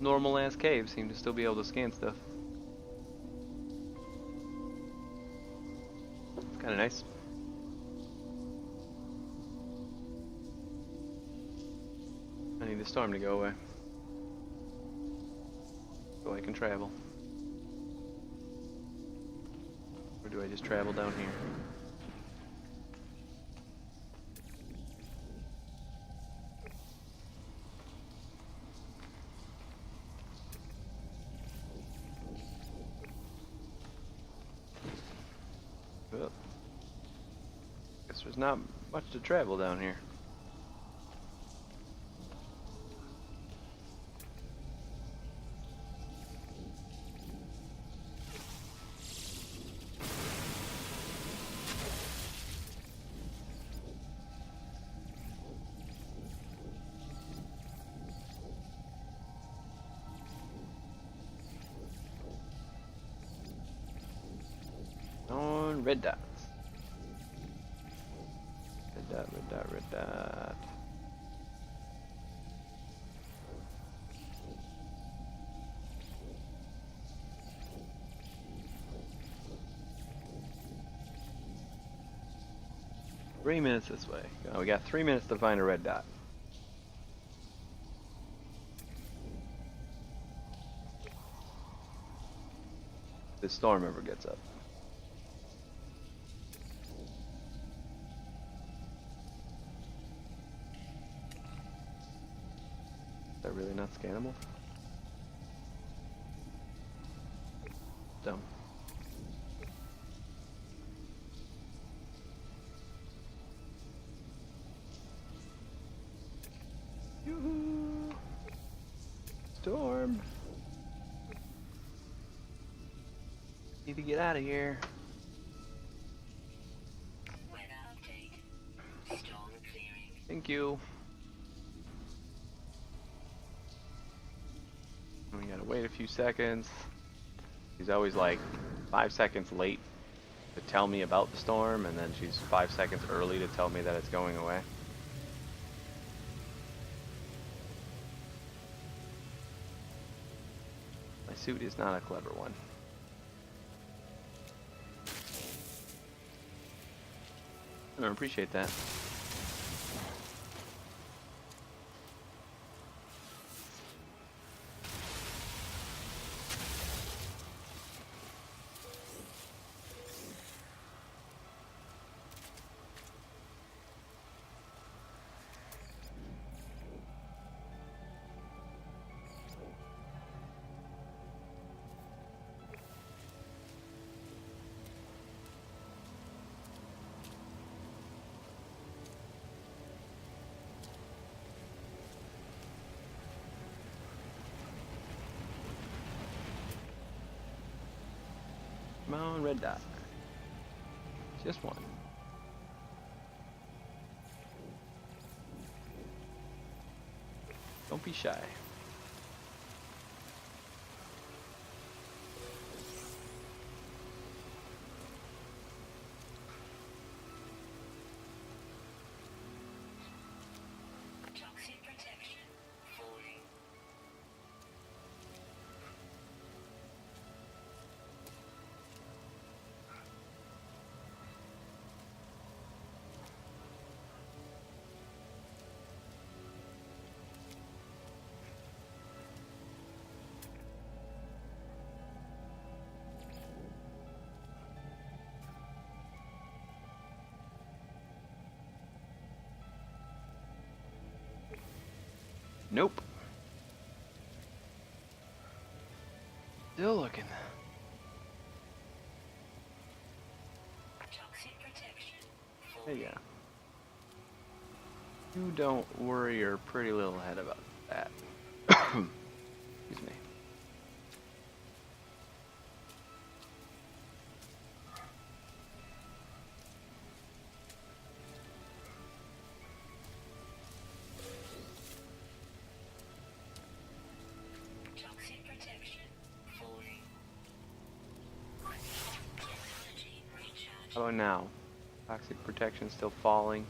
S1: normal ass caves seem to still be able to scan stuff. It's kind of nice. I need the storm to go away so I can travel. Or do I just travel down here? Well, guess there's not much to travel down here. On red dots. Red dot, red dot, red dot. Three minutes this way. Oh, we got 3 minutes to find a red dot. If the storm ever gets up. Is that really not scannable? Dumb. Yoo-hoo! Storm! Need to get out of here.
S2: Weather update. Storm clearing.
S1: Thank you. We gotta wait a few seconds. She's always like 5 seconds late to tell me about the storm, and then she's 5 seconds early to tell me that it's going away. My suit is not a clever one. I don't appreciate that. Come on, red dot. Just one. Don't be shy.
S2: Toxic protection. Falling.
S1: Nope. Still looking.
S2: Toxic protection.
S1: Hey, yeah. You don't worry your pretty little head about that. Excuse me.
S2: Toxic protection. Falling. Technology recharge.
S1: How about now? Toxic protection still falling.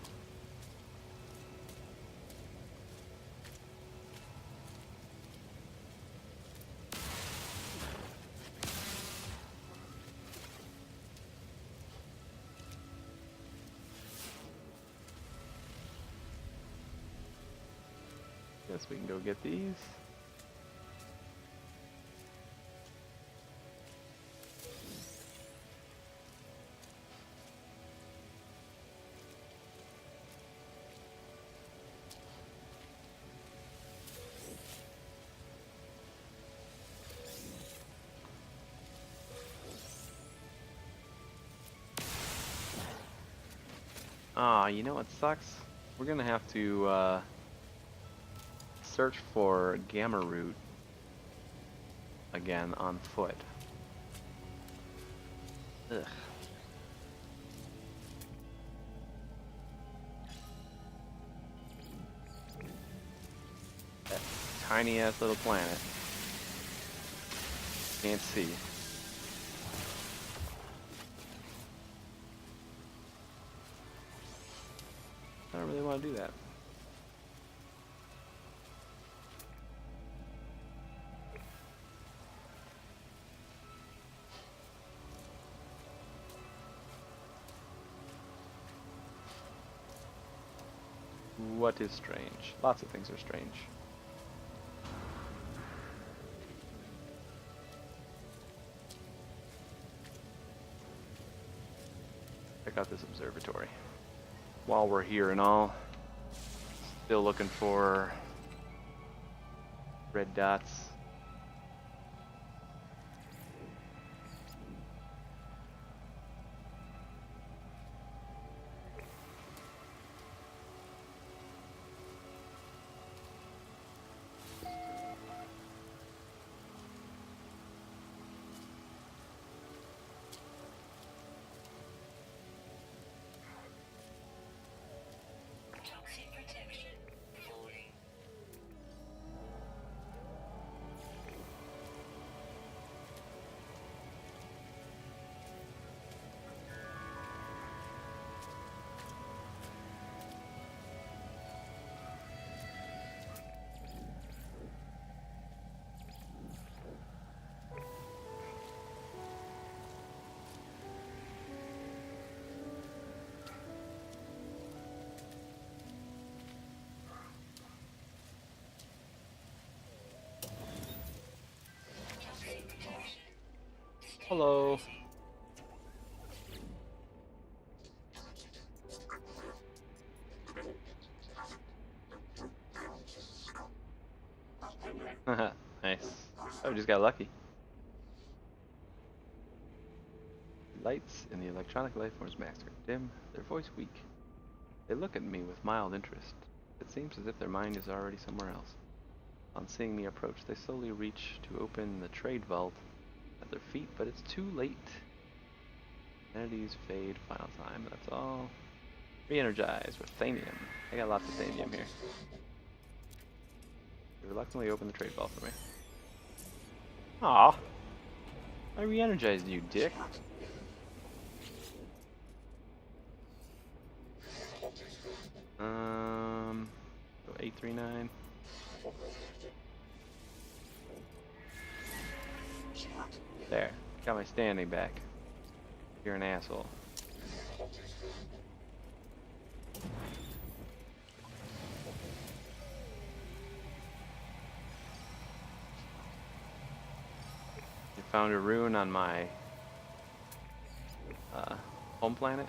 S1: Guess we can go get these. Ah, you know what sucks? We're gonna have to search for Gamma Root again on foot. Ugh. That tiny ass little planet. Can't see. I don't really want to do that. What is strange? Lots of things are strange. Check out this observatory. While we're here and all, still looking for red dots.
S2: Toxic protection. Falling. Toxic protection.
S1: Hello. Nice. Oh, just got lucky. Lights in the electronic lifeform's mask are dim, their voice weak. They look at me with mild interest. It seems as if their mind is already somewhere else. On seeing me approach, they slowly reach to open the trade vault at their feet, but it's too late. Entities fade, final time, that's all. Re-energize with Thanium. I got lots of Thanium here. They reluctantly open the trade vault for me. Aw. I re-energized you, dick. So 839. There. Got my standing back. You're an asshole. I found a rune on my home planet.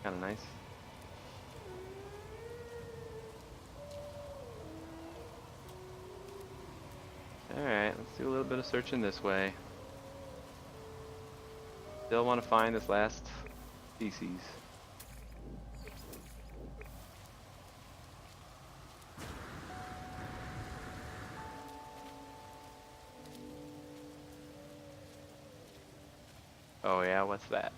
S1: Kinda nice. Alright, let's do a little bit of searching this way. Still want to find this last species. Oh yeah, what's that?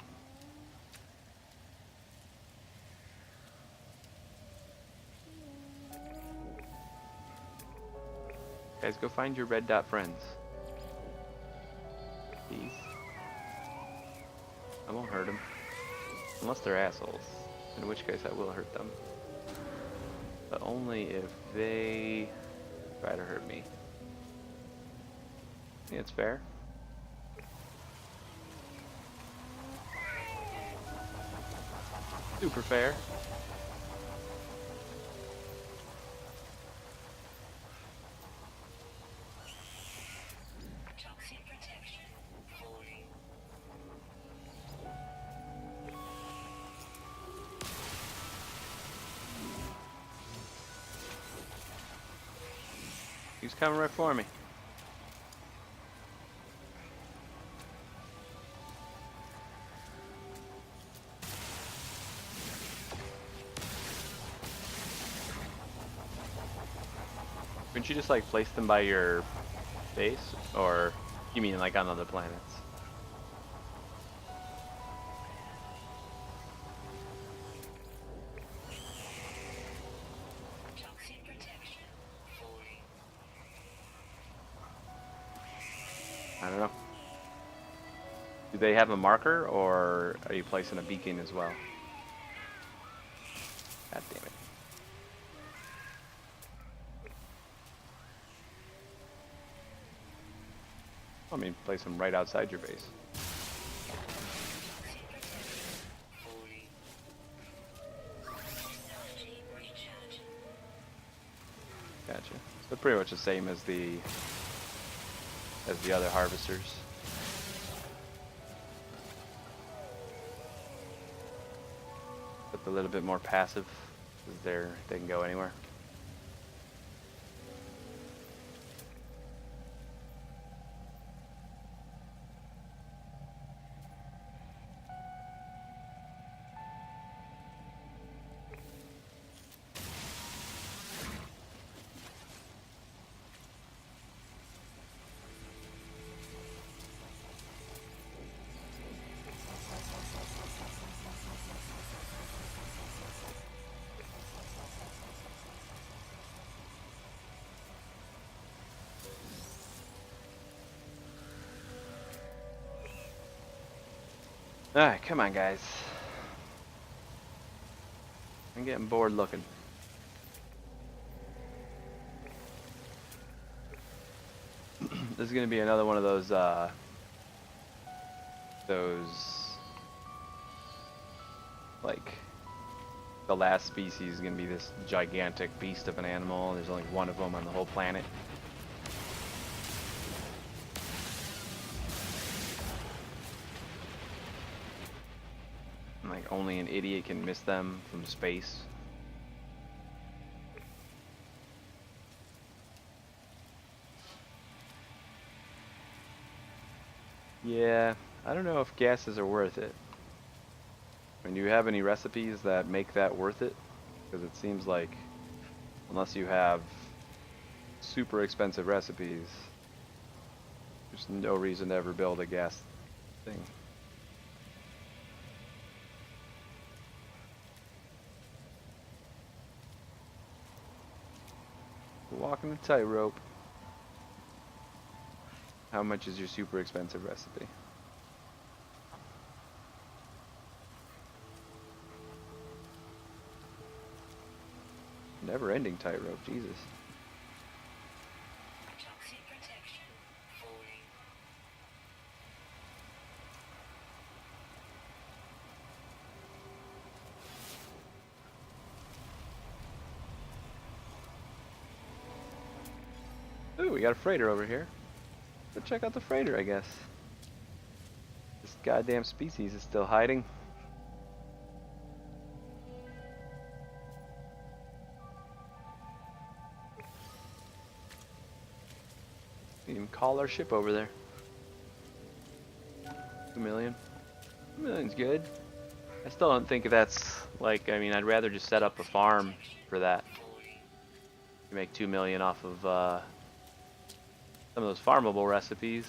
S1: Guys, go find your red dot friends. Please. I won't hurt them. Unless they're assholes. In which case I will hurt them. But only if they try to hurt me. Yeah, it's fair. Super fair.
S2: Toxic protection. Falling.
S1: He's coming right for me. Couldn't you just like place them by your base? Or you mean like on other planets?
S2: Toxic protection. Falling.
S1: I don't know. Do they have a marker or are you placing a beacon as well? God damn it. I mean, place them right outside your base.
S2: Toxic protection. Falling. Energy recharge.
S1: Gotcha. So pretty much the same as the other harvesters. But a little bit more passive, because they can go anywhere. Alright, come on guys. I'm getting bored looking. This is gonna be another one of those like the last species is gonna be this gigantic beast of an animal. There's only one of them on the whole planet. And, like only an idiot can miss them from space. Yeah, I don't know if gases are worth it. I mean, do you have any recipes that make that worth it? Because it seems like unless you have super expensive recipes, there's no reason to ever build a gas thing. Walking a tightrope. How much is your super expensive recipe? Never ending tightrope, Jesus.
S2: Toxic protection. Falling.
S1: Ooh, we got a freighter over here. Go check out the freighter, I guess. This goddamn species is still hiding. Didn't even call our ship over there. 2 million. 2 million's good. I still don't think that's like, I mean, I'd rather just set up a farm for that. You make 2 million off of some of those farmable recipes.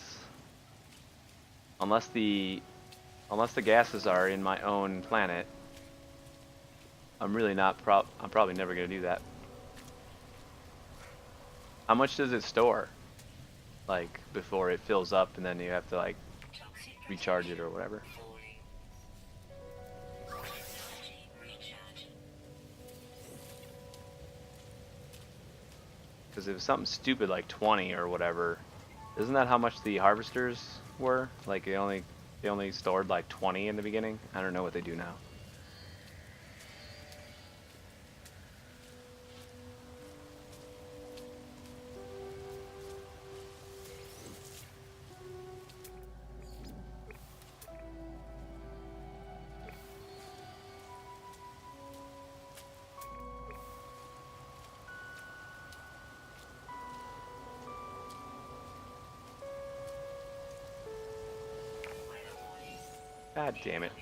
S1: Unless the gases are in my own planet, I'm really not I'm probably never gonna do that. How much does it store? Like before it fills up and then you have to like recharge it or whatever. Because if it's something stupid like 20 or whatever, isn't that how much the harvesters were? Like they only stored like 20 in the beginning? I don't know what they do now. God damn it.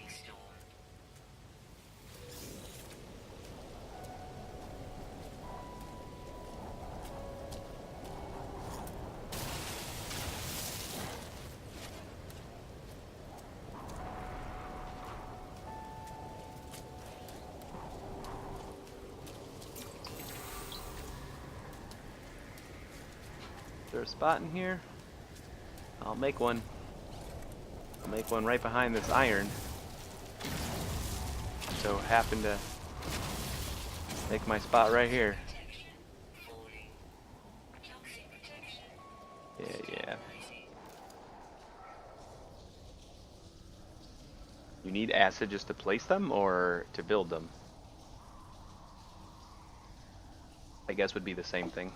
S1: Is there a spot in here? I'll make one. I'll make one right behind this iron. So happen to make my spot right here. Yeah. You need acid just to place them or to build them? I guess would be the same thing.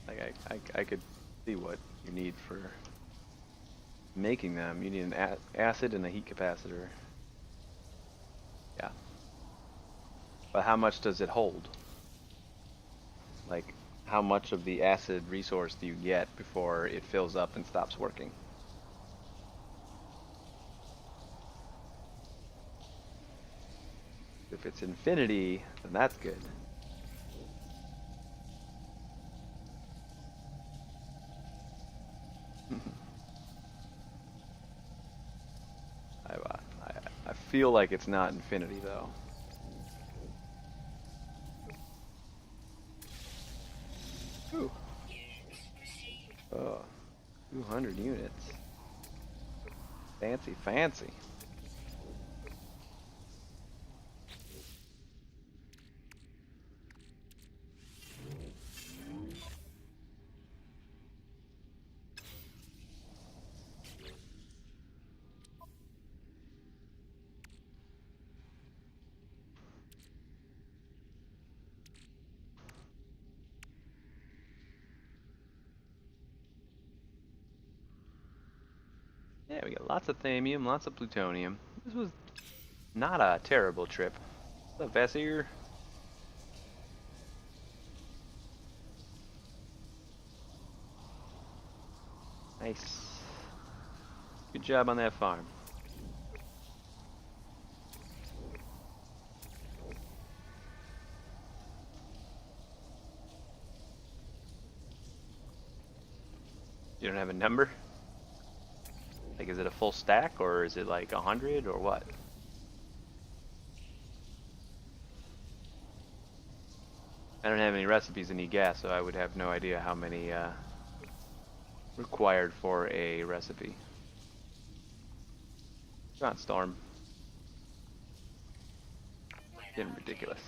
S1: Like I could see what you need for making them. You need an acid and a heat capacitor. Yeah. But how much does it hold? Like, how much of the acid resource do you get before it fills up and stops working? If it's infinity, then that's good. I feel like it's not infinity though. Ooh. Oh, 200 units. Fancy, fancy. Yeah, we got lots of thamium, lots of plutonium. This was not a terrible trip. What's up, Vassir? Nice. Good job on that farm. You don't have a number? Like, is it a full stack, or is it like 100, or what? I don't have any recipes that need gas, so I would have no idea how many required for a recipe. Come on, Storm. Getting ridiculous.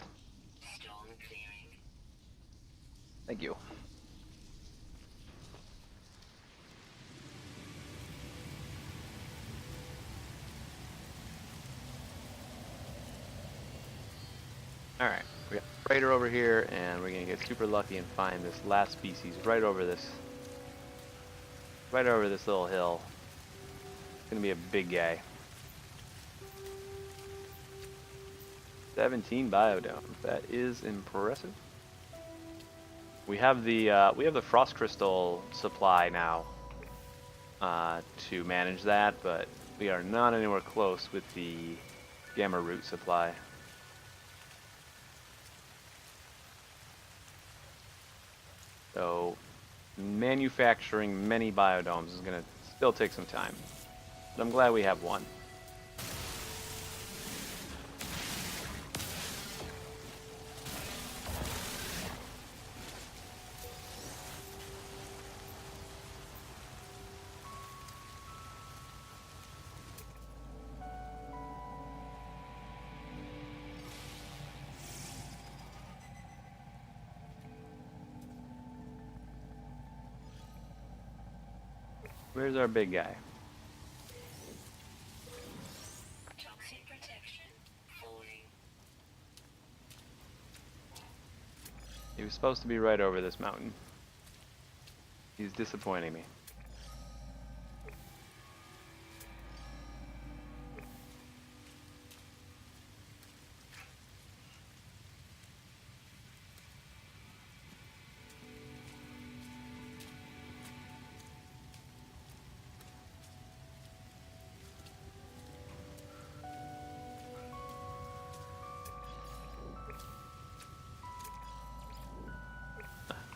S1: Thank you. Alright, we got a freighter over here, and we're gonna get super lucky and find this last species right over this little hill. It's gonna be a big guy. 17 biodomes. That is impressive. We have the frost crystal supply now to manage that, but we are not anywhere close with the gamma root supply. So manufacturing many biodomes is gonna still take some time, but I'm glad we have one. Where's our big guy?
S2: Toxic protection. Falling.
S1: He was supposed to be right over this mountain. He's disappointing me.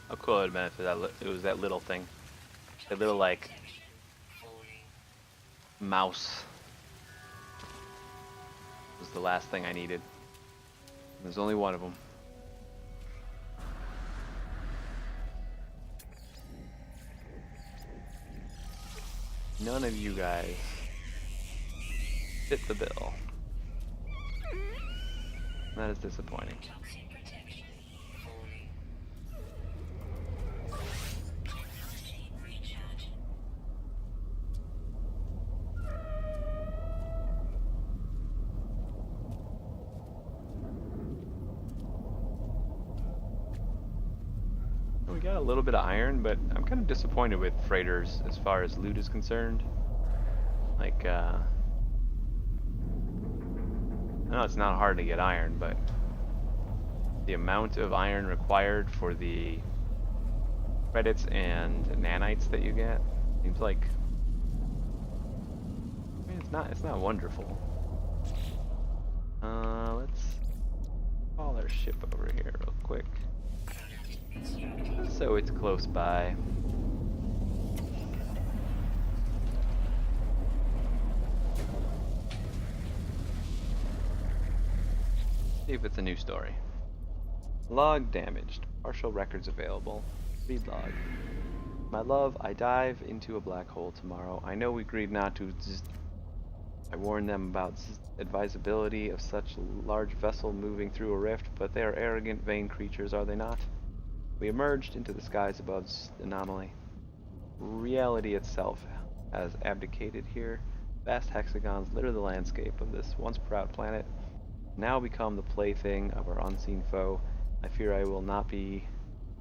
S1: How cool it would have been if it was that little thing. That little, like,
S2: Protection. Falling.
S1: mouse. Was the last thing I needed. There's only one of them. None of you guys fit the bill. That is disappointing.
S2: Toxic protection. Falling. Technology recharge.
S1: We got a little bit of iron, but I'm kind of disappointed with freighters as far as loot is concerned. Like, I know it's not hard to get iron, but the amount of iron required for the credits and nanites that you get seems like, I mean, it's not wonderful. Let's call our ship over here real quick. So it's close by. See if it's a new story. Log damaged. Partial records available. Read log. My love, I dive into a black hole tomorrow. I know we agreed not to. I warned them about advisability of such a large vessel moving through a rift, but they are arrogant, vain creatures, are they not? We emerged into the skies above the anomaly. Reality itself has abdicated here. Vast hexagons litter the landscape of this once proud planet, now become the plaything of our unseen foe. I fear I will not be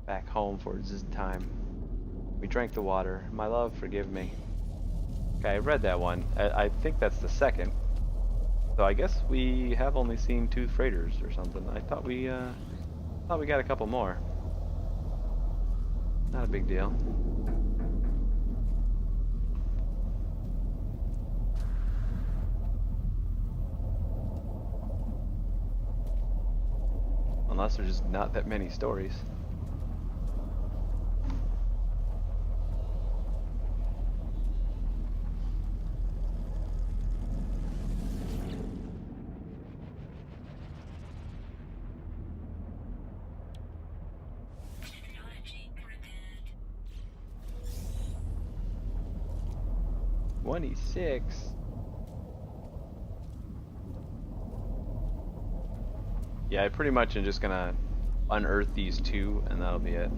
S1: back home for this time. We drank the water. My love, forgive me. Okay, I read that one. I think that's the second. So I guess we have only seen 2 freighters or something. I thought we got a couple more. Not a big deal. Unless there's just not that many stories.
S2: Technology prepared.
S1: 26. Yeah, I pretty much am just gonna unearth these 2 and that'll be it.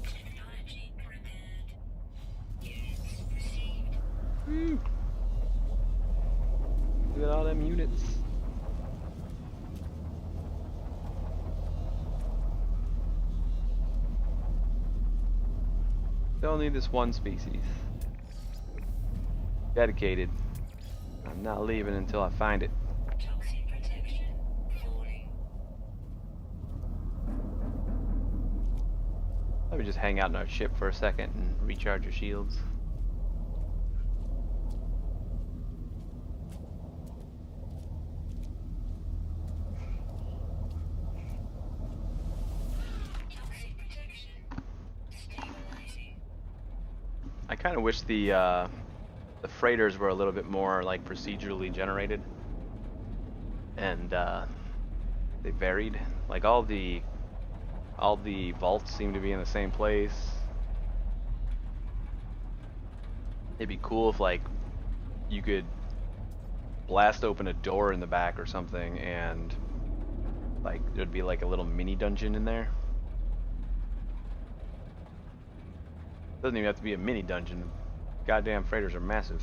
S2: Technology prepared. Units received.
S1: Woo! Look at all them units. only this one species. Dedicated. I'm not leaving until I find it.
S2: Toxic protection falling.
S1: Let me just hang out in our ship for a second and recharge your shields.
S2: Toxic protection stabilizing.
S1: I kind of wish the freighters were a little bit more like procedurally generated, and they varied. Like all the vaults seem to be in the same place. It'd be cool if like you could blast open a door in the back or something, and like there'd be like a little mini dungeon in there. Doesn't even have to be a mini dungeon. Goddamn freighters are massive.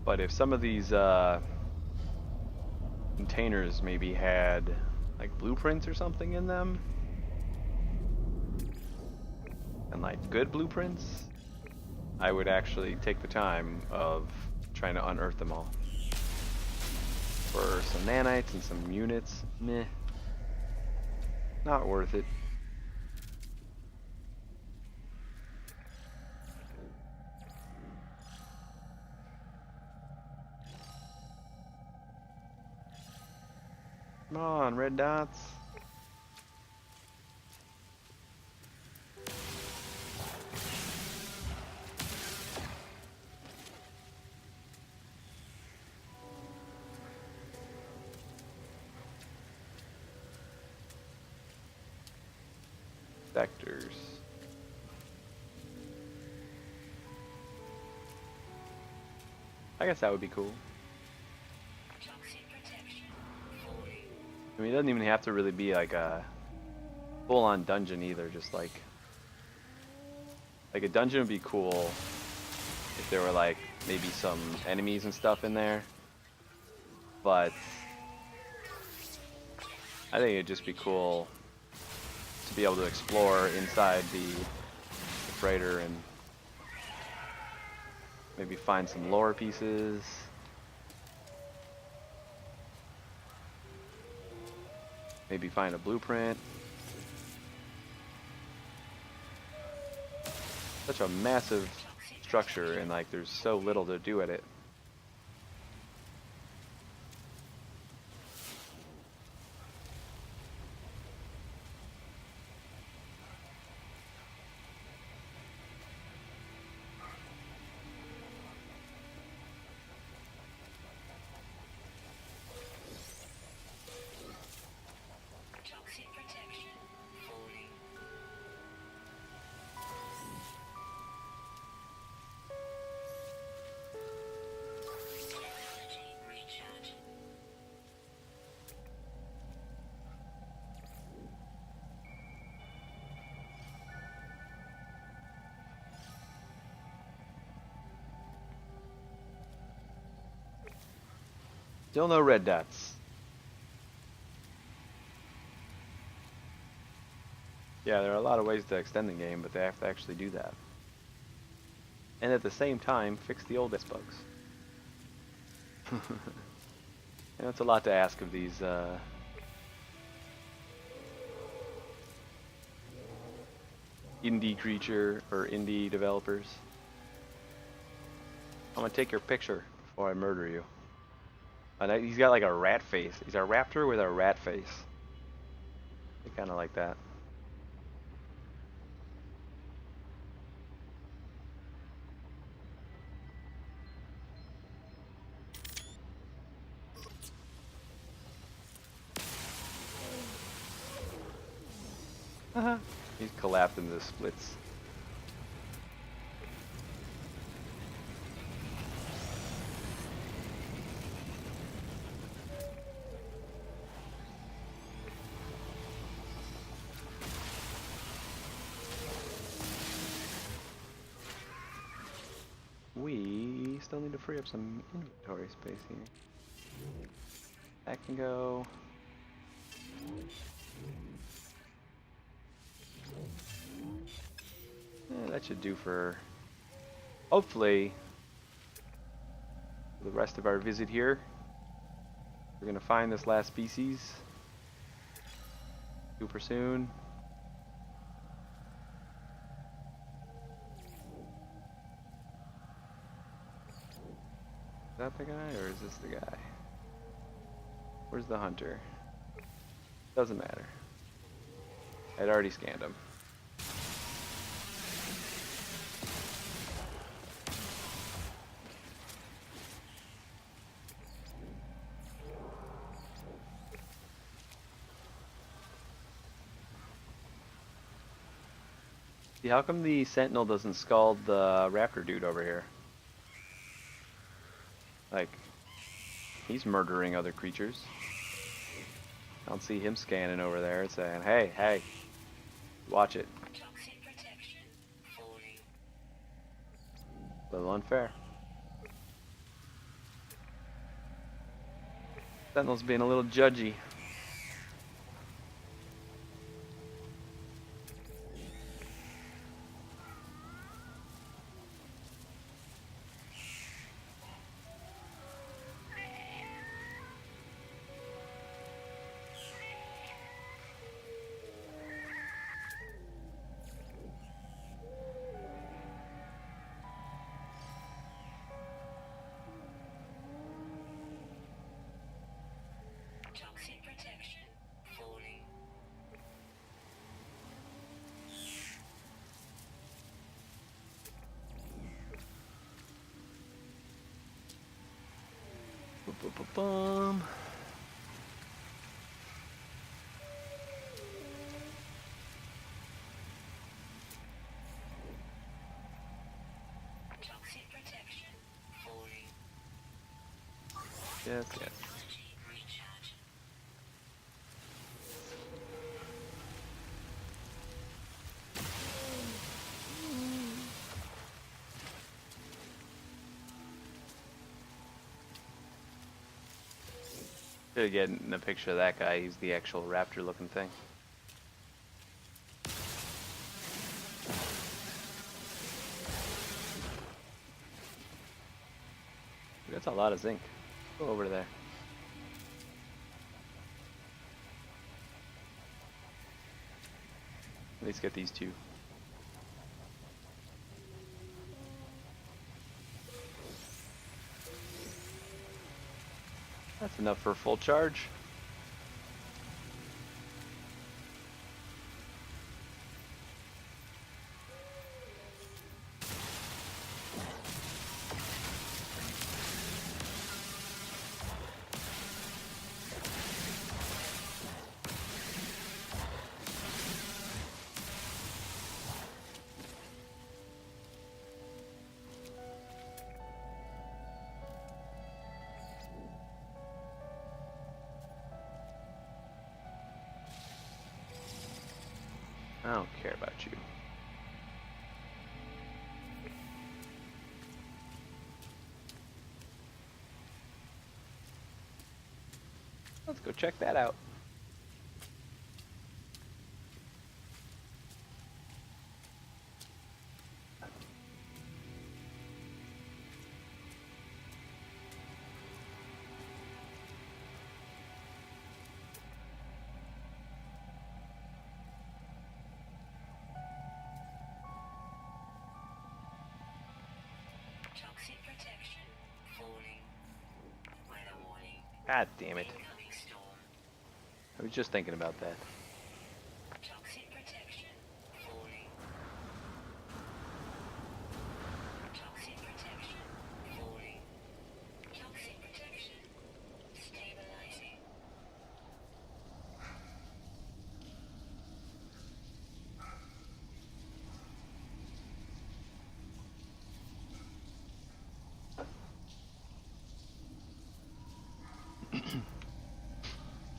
S1: But if some of these containers maybe had like blueprints or something in them, and like good blueprints, I would actually take the time of trying to unearth them all. For some nanites and some units, meh. Not worth it. Come on, red dots. Sectors. I guess that would be cool.
S2: Toxic protection falling.
S1: I mean, it doesn't even have to really be like a full-on dungeon either. Just like a dungeon would be cool if there were like maybe some enemies and stuff in there. But I think it'd just be cool to be able to explore inside the freighter and maybe find some lore pieces. Maybe find a blueprint. Such a massive structure, and like there's so little to do at it.
S2: Toxic protection falling. Technology recharge.
S1: Still no red dots. Yeah, there are a lot of ways to extend the game, but they have to actually do that. And at the same time, fix the old bugs. And it's a lot to ask of these indie creature or indie developers. I'm gonna take your picture before I murder you. And he's got like a rat face. He's a raptor with a rat face. I kind of like that. He's collapsed into splits. we still need to free up some inventory space here. That can go. That should do for, hopefully, the rest of our visit here. We're gonna find this last species super soon. Is that the guy, or is this the guy? Where's the hunter? Doesn't matter. I'd already scanned him. See, how come the sentinel doesn't scald the raptor dude over here? Like, he's murdering other creatures. I don't see him scanning over there saying, hey, hey, watch it.
S2: Toxic protection. Falling.
S1: A little unfair. Sentinel's being a little judgy.
S2: Toxic protection. Falling.
S1: Bum.
S2: Toxic protection. Falling.
S1: Yes, yes.
S2: Technology recharge.
S1: Should get in a picture of that guy. He's the actual raptor looking thing. That's a lot of zinc. Go over there. At least get these two. That's enough for a full charge. I don't care about you. Let's go check that out.
S2: Toxic protection. Falling. Weather warning.
S1: God damn it.
S2: Incoming storm.
S1: I was just thinking about that.
S2: Toxic protection. Falling. Toxic protection. Falling. Toxic protection. Stabilizing.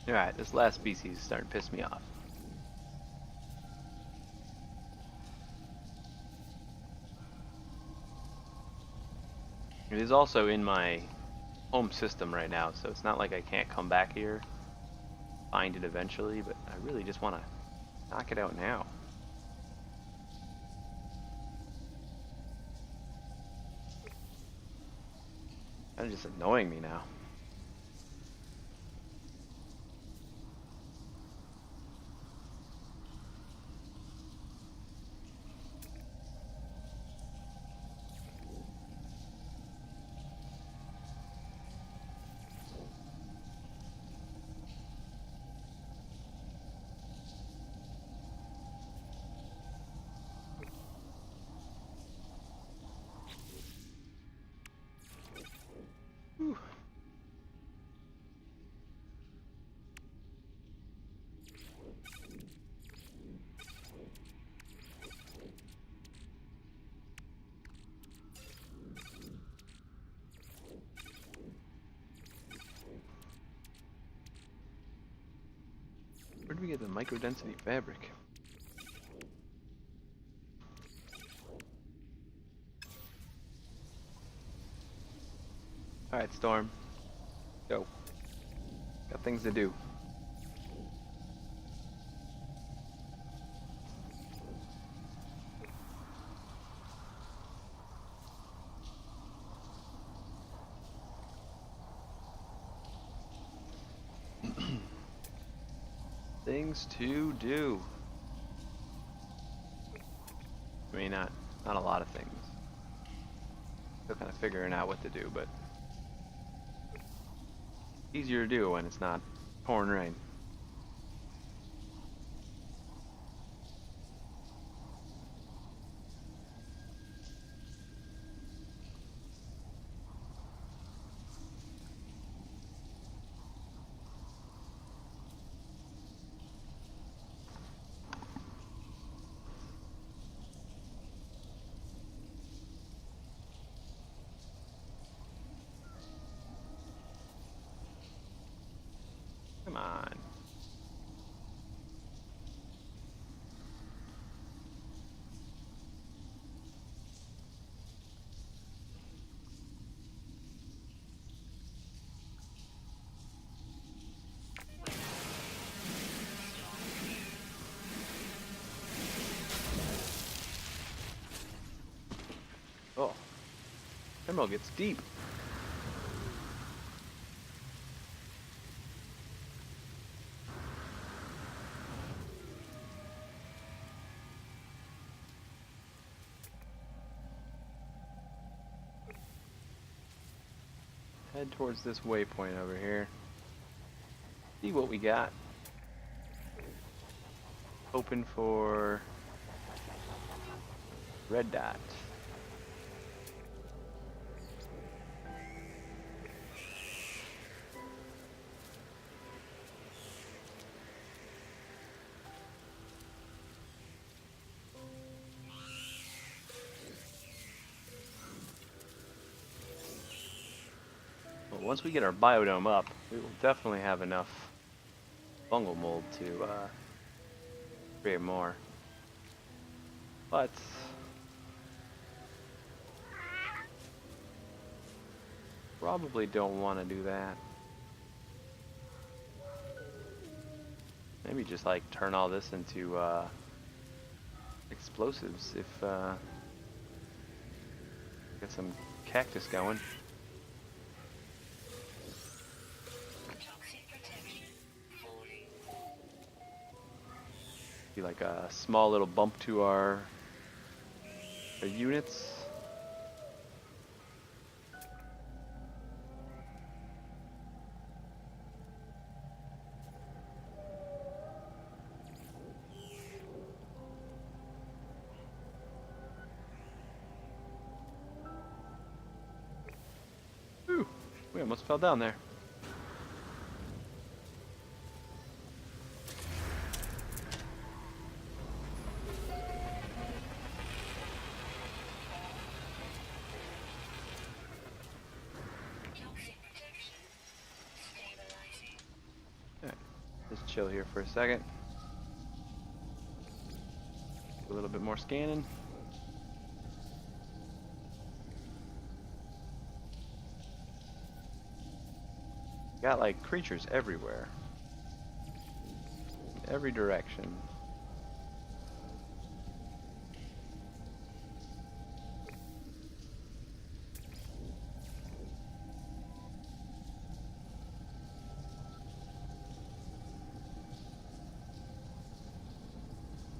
S1: Alright, this last species is starting to piss me off. It is also in my home system right now, so it's not like I can't come back here, find it eventually, but I really just want to knock it out now. Kind of just annoying me now. Whew. Where did we get the microdensity fabric? Alright, Storm. Go. Got things to do. Things to do. I mean, not a lot of things. Still kind of figuring out what to do, but easier to do when it's not pouring rain. Come on. Oh, Emerald gets deep. Head towards this waypoint over here. See what we got. Hoping for red dot. Well, once we get our biodome up, we will definitely have enough fungal mold to create more. But probably don't want to do that. Maybe just like turn all this into explosives if get some cactus going.
S2: Toxic protection falling.
S1: Be like a small little bump to our units. Ooh, we almost fell down there.
S2: Toxic protection stabilizing.
S1: Alright, just chill here for a second. A little bit more scanning. Got like creatures everywhere. In every direction.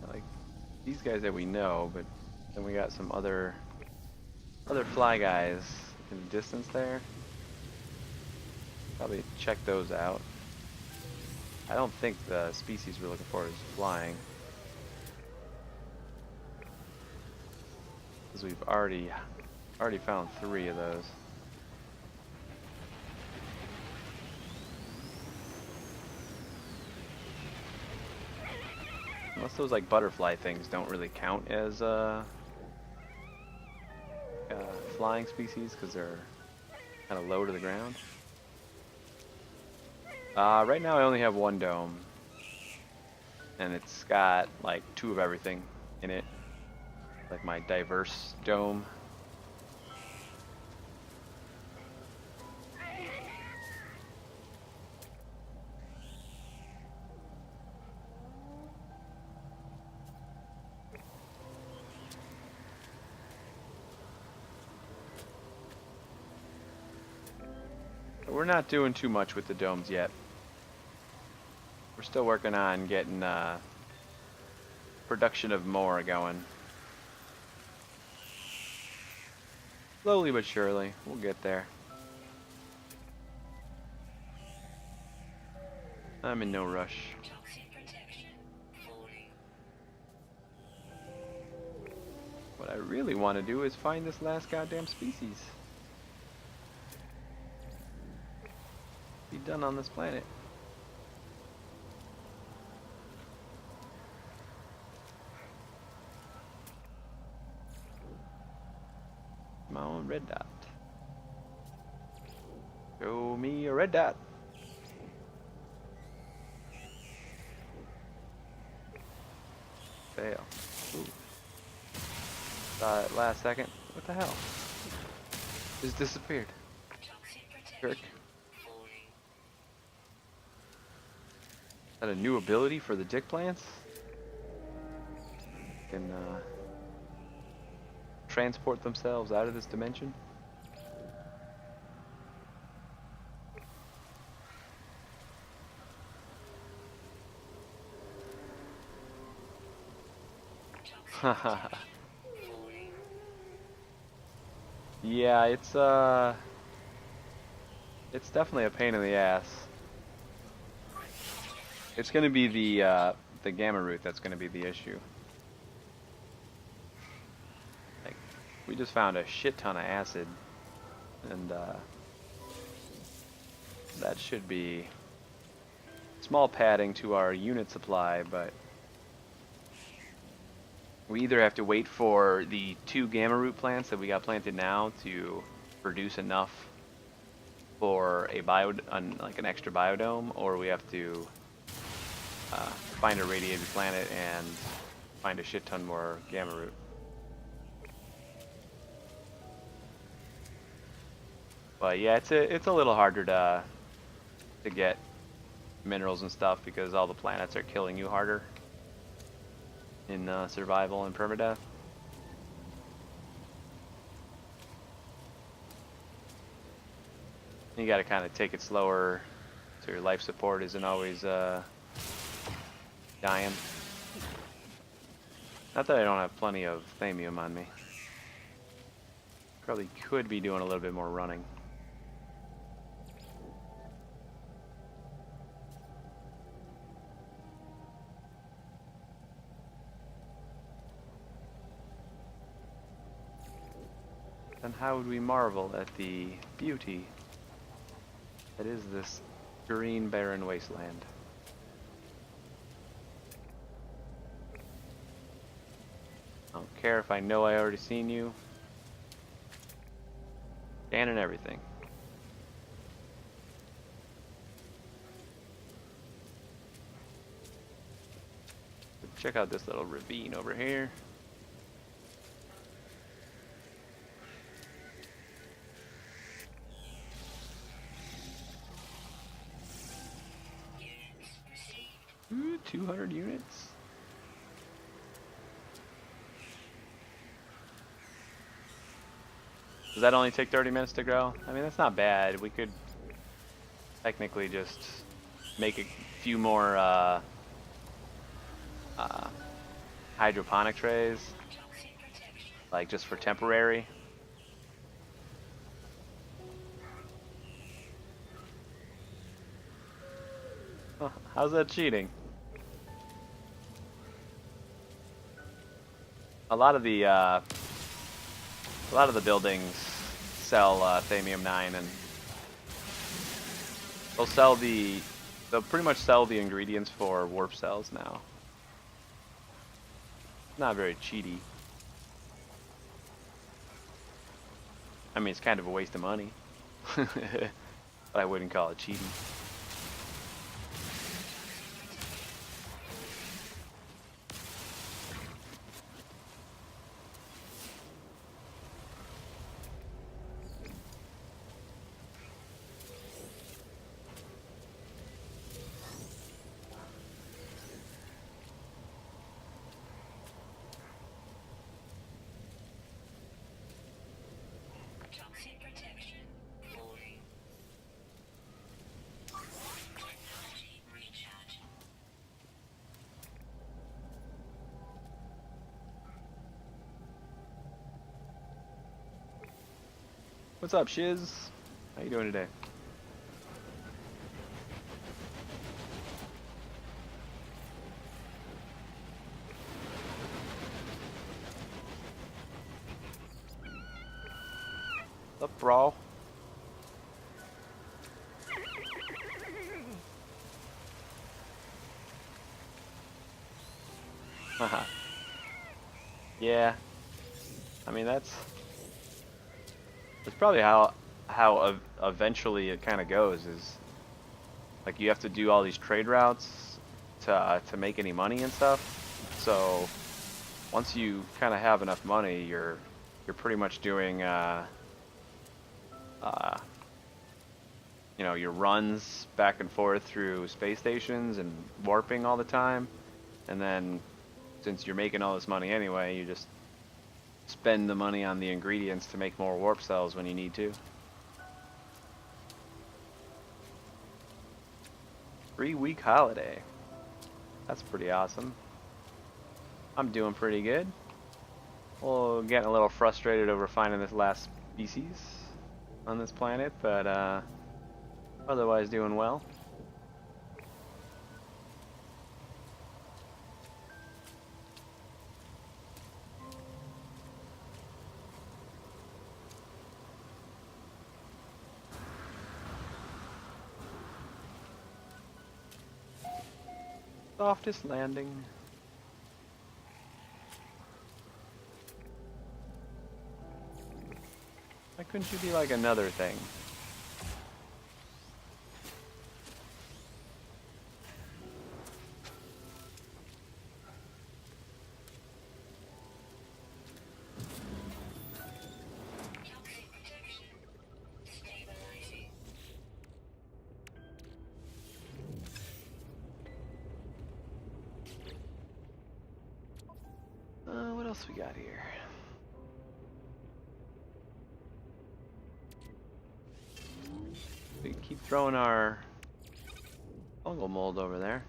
S1: Like these guys that we know, but then we got some other fly guys in the distance there. Probably check those out. I don't think the species we're looking for is flying, because we've already found 3 of those. Unless those like butterfly things don't really count as flying species because they're kind of low to the ground. Right now I only have 1 dome, and it's got like 2 of everything in it, like my diverse dome. But we're not doing too much with the domes yet. We're still working on getting production of more going. Slowly but surely, we'll get there. I'm in no rush.
S2: Toxic protection falling.
S1: What I really want to do is find this last goddamn species. Be done on this planet. Come on, red dot. Show me a red dot. Fail. Ooh. Saw it last second. What the hell? Just disappeared.
S2: Toxic
S1: Jerk.
S2: protection falling.
S1: Is that a new ability for the dick plants? Can transport themselves out of this dimension?
S2: Toxic protection falling.
S1: Yeah, it's definitely a pain in the ass. It's gonna be the gamma root that's gonna be the issue. Like, we just found a shit ton of acid, and that should be small padding to our unit supply, but we either have to wait for the 2 gamma root plants that we got planted now to produce enough for a like an extra biodome, or we have to find a radiated planet and find a shit ton more gamma root. But yeah, it's a little harder to get minerals and stuff because all the planets are killing you harder in survival and permadeath. You gotta kind of take it slower so your life support isn't always dying. Not that I don't have plenty of thamium on me. Probably could be doing a little bit more running. Then how would we marvel at the beauty that is this green barren wasteland? I don't care if I know I already seen you. Scanning everything. Check out this little ravine over here. 200 units? Does that only take 30 minutes to grow? I mean, that's not bad. We could technically just make a few more hydroponic trays,
S2: Toxic protection.
S1: like just for temporary. Huh, how's that cheating? A lot of the buildings sell Thamium 9, and they'll pretty much sell the ingredients for warp cells now. Not very cheaty. I mean, it's kind of a waste of money, but I wouldn't call it cheating.
S2: Toxic protection. Falling. Technology recharge.
S1: What's up, Shiz? How you doing today? What's up, bro? Haha. Yeah. I mean, that's probably how eventually it kind of goes. Is like you have to do all these trade routes to make any money and stuff. So once you kind of have enough money, you're pretty much doing you know, your runs back and forth through space stations and warping all the time. And then since you're making all this money anyway, you just spend the money on the ingredients to make more warp cells when you need to. 3-week holiday. That's pretty awesome. I'm doing pretty good. Well, getting a little frustrated over finding this last species on this planet, but otherwise doing well. Softest landing. Why couldn't you be like another thing?
S2: Toxic protection. Stabilizing.
S1: What else we got here? We keep throwing our fungal mold over there.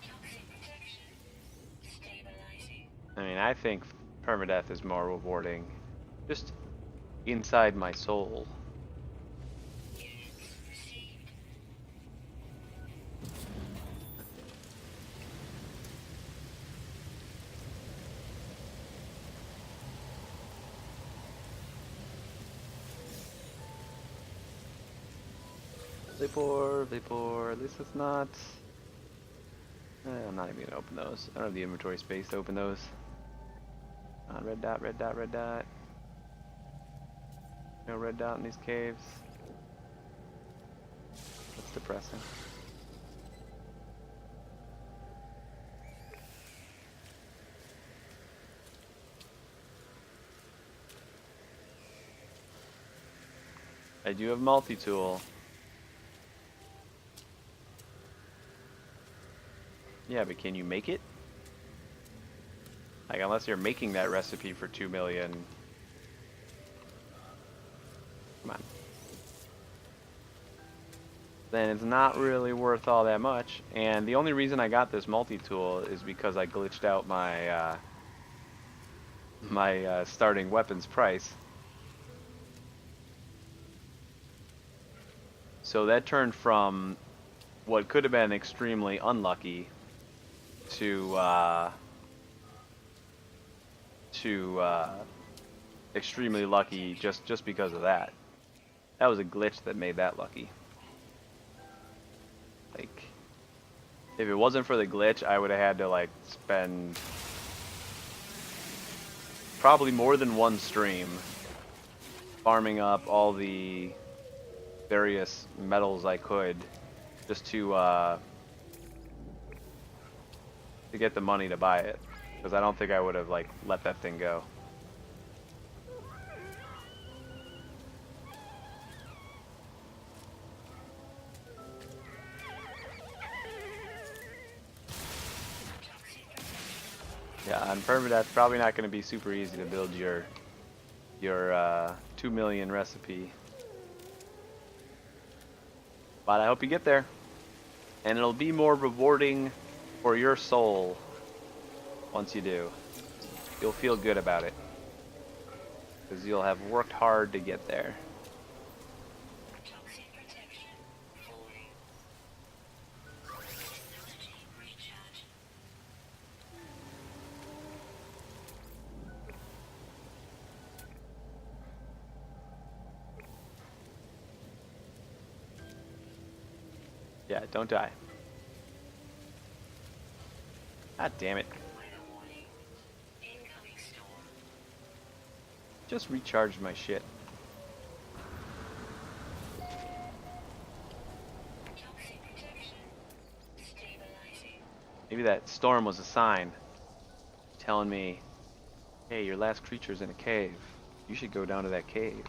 S2: Toxic protection. Stabilizing.
S1: I mean, I think permadeath is more rewarding. Just inside my soul.
S2: Units received.
S1: Vapor. At least it's not. I'm not even gonna open those. I don't have the inventory space to open those. Red dot, red dot, red dot. No red dot in these caves. That's depressing. I do have multi-tool. Yeah, but can you make it? Like, unless you're making that recipe for 2 million. Come on. Then it's not really worth all that much. And the only reason I got this multi-tool is because I glitched out my starting weapons price. So that turned from what could have been extremely unlucky to extremely lucky just because of that. That was a glitch that made that lucky. Like, if it wasn't for the glitch, I would have had to like spend probably more than one stream farming up all the various metals I could just to get the money to buy it, because I don't think I would have like let that thing go. Yeah, on PERMADEATH, probably not going to be super easy to build your 2 million recipe. But I hope you get there. And it'll be more rewarding for your soul once you do. You'll feel good about it, because you'll have worked hard to get there.
S2: Toxic protection falling. Technology recharge.
S1: Yeah, don't die. God damn it.
S2: Weather warning. Incoming storm.
S1: Just recharged my shit.
S2: Toxic protection stabilizing.
S1: Maybe that storm was a sign telling me, hey, your last creature's in a cave. You should go down to that cave.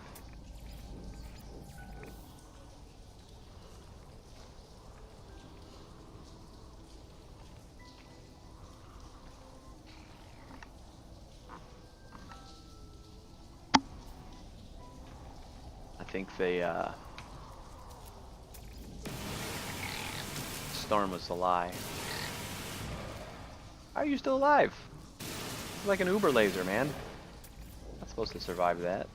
S1: I think the storm was a lie. How are you still alive? You're like an Uber laser, man. Not supposed to survive that.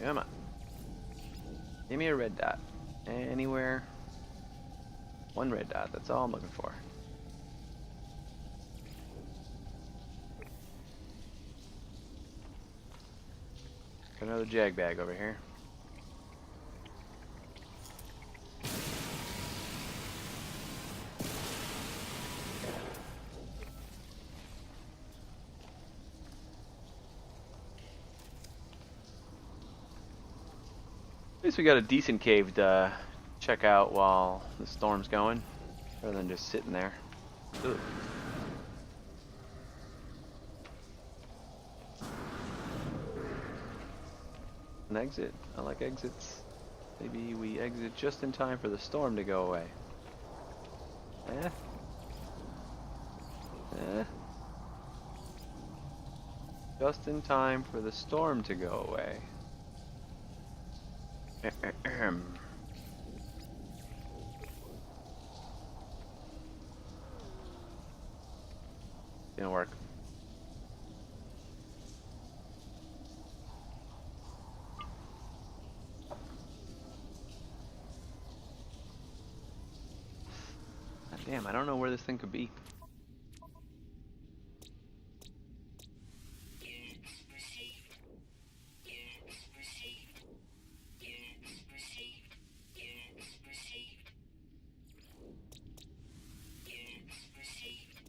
S1: Come on. Give me a red dot. Anywhere. One red dot, that's all I'm looking for. Got another jag bag over here. At least we got a decent cave to check out while the storm's going, rather than just sitting there. Ugh. An exit. I like exits. Maybe we exit just in time for the storm to go away. Eh? Eh? Just in time for the storm to go away. Didn't work. God damn, I don't know where this thing could be.
S2: Units received. Units received. Units received. Units received. Units received.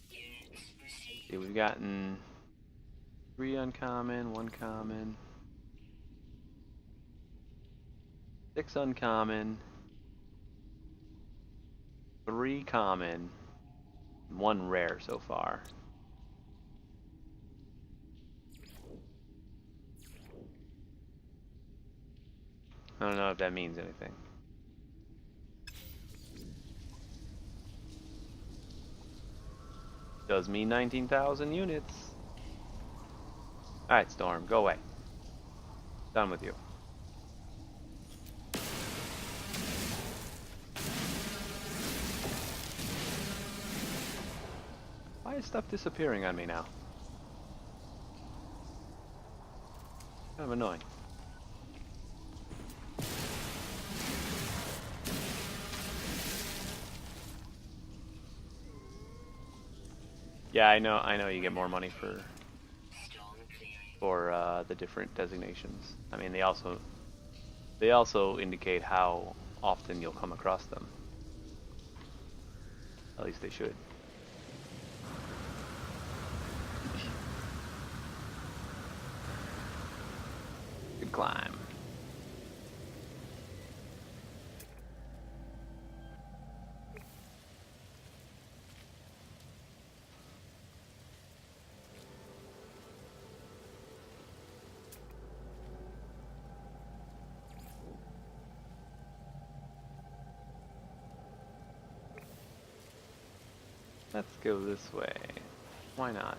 S2: Units received.
S1: Okay, we've gotten 3 uncommon, 1 common, 6 uncommon, 3 common, 1 rare so far. I don't know if that means anything. Does mean 19,000 units. Alright, Storm, go away. Done with you. Why is stuff disappearing on me now? Kind of annoying. Yeah, I know you get more money for the different designations. I mean, they also indicate how often you'll come across them. At least they should. Good climb. Let's go this way. Why not?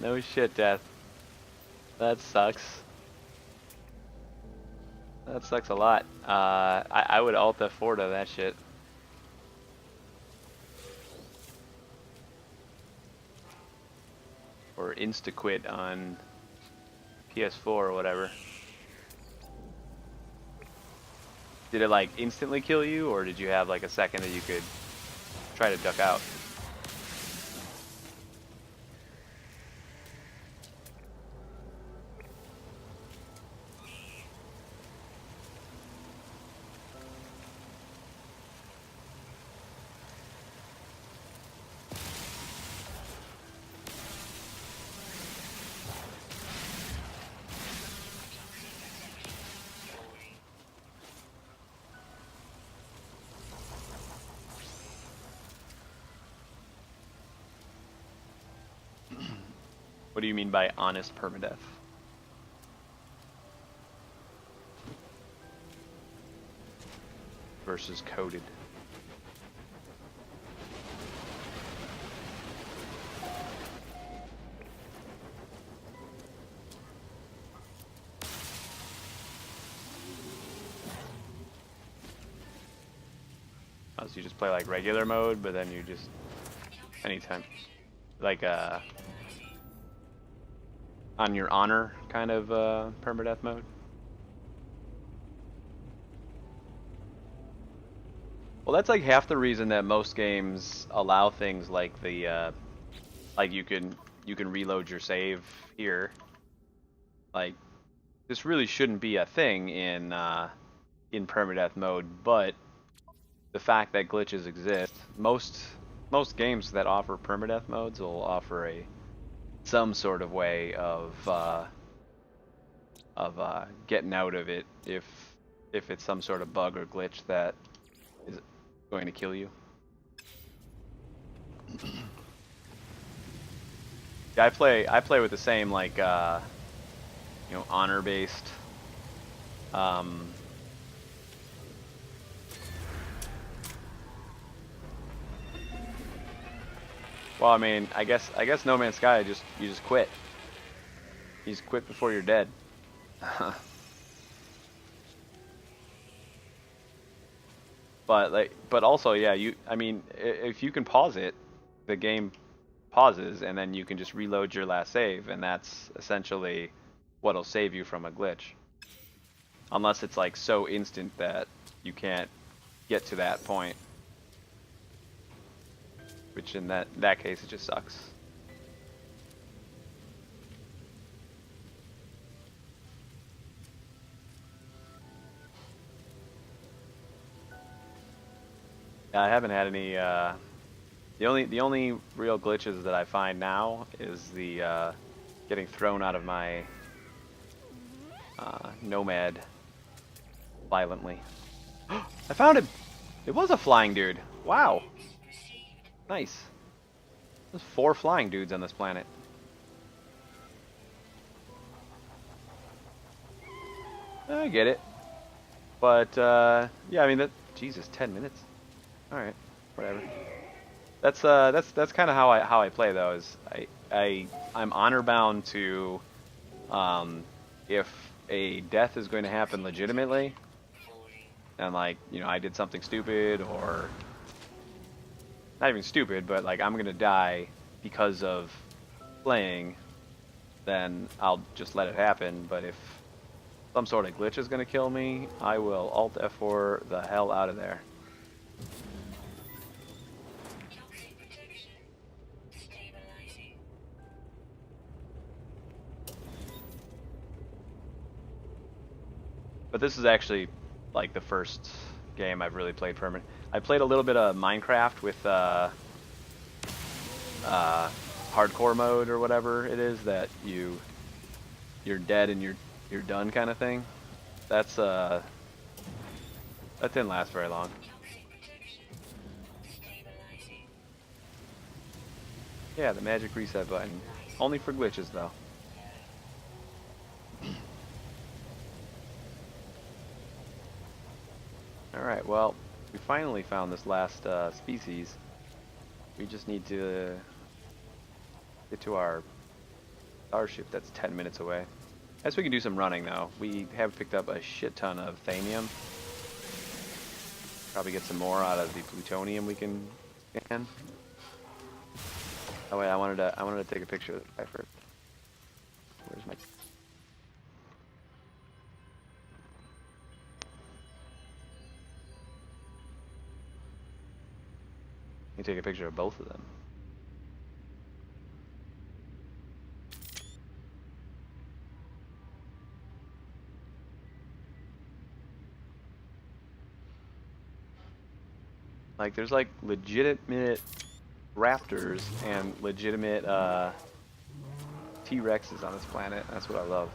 S1: No shit, Death. That sucks. That sucks a lot. I would alt F4 to that shit. Or insta-quit on PS4 or whatever. Did it like instantly kill you, or did you have like a second that you could try to duck out? What do you mean by honest permadeath? Versus coded. Oh, so you just play like regular mode, but then you just anytime, like on your honor kind of permadeath mode. Well, that's like half the reason that most games allow things like the like you can reload your save here. Like this really shouldn't be a thing in permadeath mode, but the fact that glitches exist, most games that offer permadeath modes will offer some sort of way of getting out of it if it's some sort of bug or glitch that is going to kill you. Yeah, I play with the same like honor based well, I mean, I guess No Man's Sky you just quit. You just quit before you're dead. But also, yeah, I mean, if you can pause it, the game pauses, and then you can just reload your last save, and that's essentially what'll save you from a glitch. Unless it's like so instant that you can't get to that point. Which in that case, it just sucks. Yeah, I haven't had any. The only real glitches that I find now is the getting thrown out of my nomad violently. I found him. It was a flying dude. Wow. Nice. There's 4 flying dudes on this planet. I get it. But, yeah, I mean, Jesus, 10 minutes. Alright, whatever. That's kind of how I play, though, is I'm honor bound to, if a death is going to happen legitimately, and, like, you know, I did something stupid, or not even stupid, but, like, I'm gonna die because of playing, then I'll just let it happen. But if some sort of glitch is gonna kill me, I will Alt F4 the hell out of there.
S2: Toxic protection. Stabilizing.
S1: But this is actually like the first game I've really played permanent. I played a little bit of Minecraft with hardcore mode or whatever it is, that you're dead and you're done kind of thing. That didn't last very long.
S2: Toxic protection. Stabilizing.
S1: Yeah, the magic reset button. Only for glitches though. Alright, well, we finally found this last species. We just need to get to our starship that's 10 minutes away. I guess we can do some running though. We have picked up a shit ton of thamium. Probably get some more out of the plutonium we can scan. Oh wait, I wanted to take a picture of this guy first. Where's my... You take a picture of both of them. Like, there's like legitimate raptors and legitimate T-Rexes on this planet. That's what I love.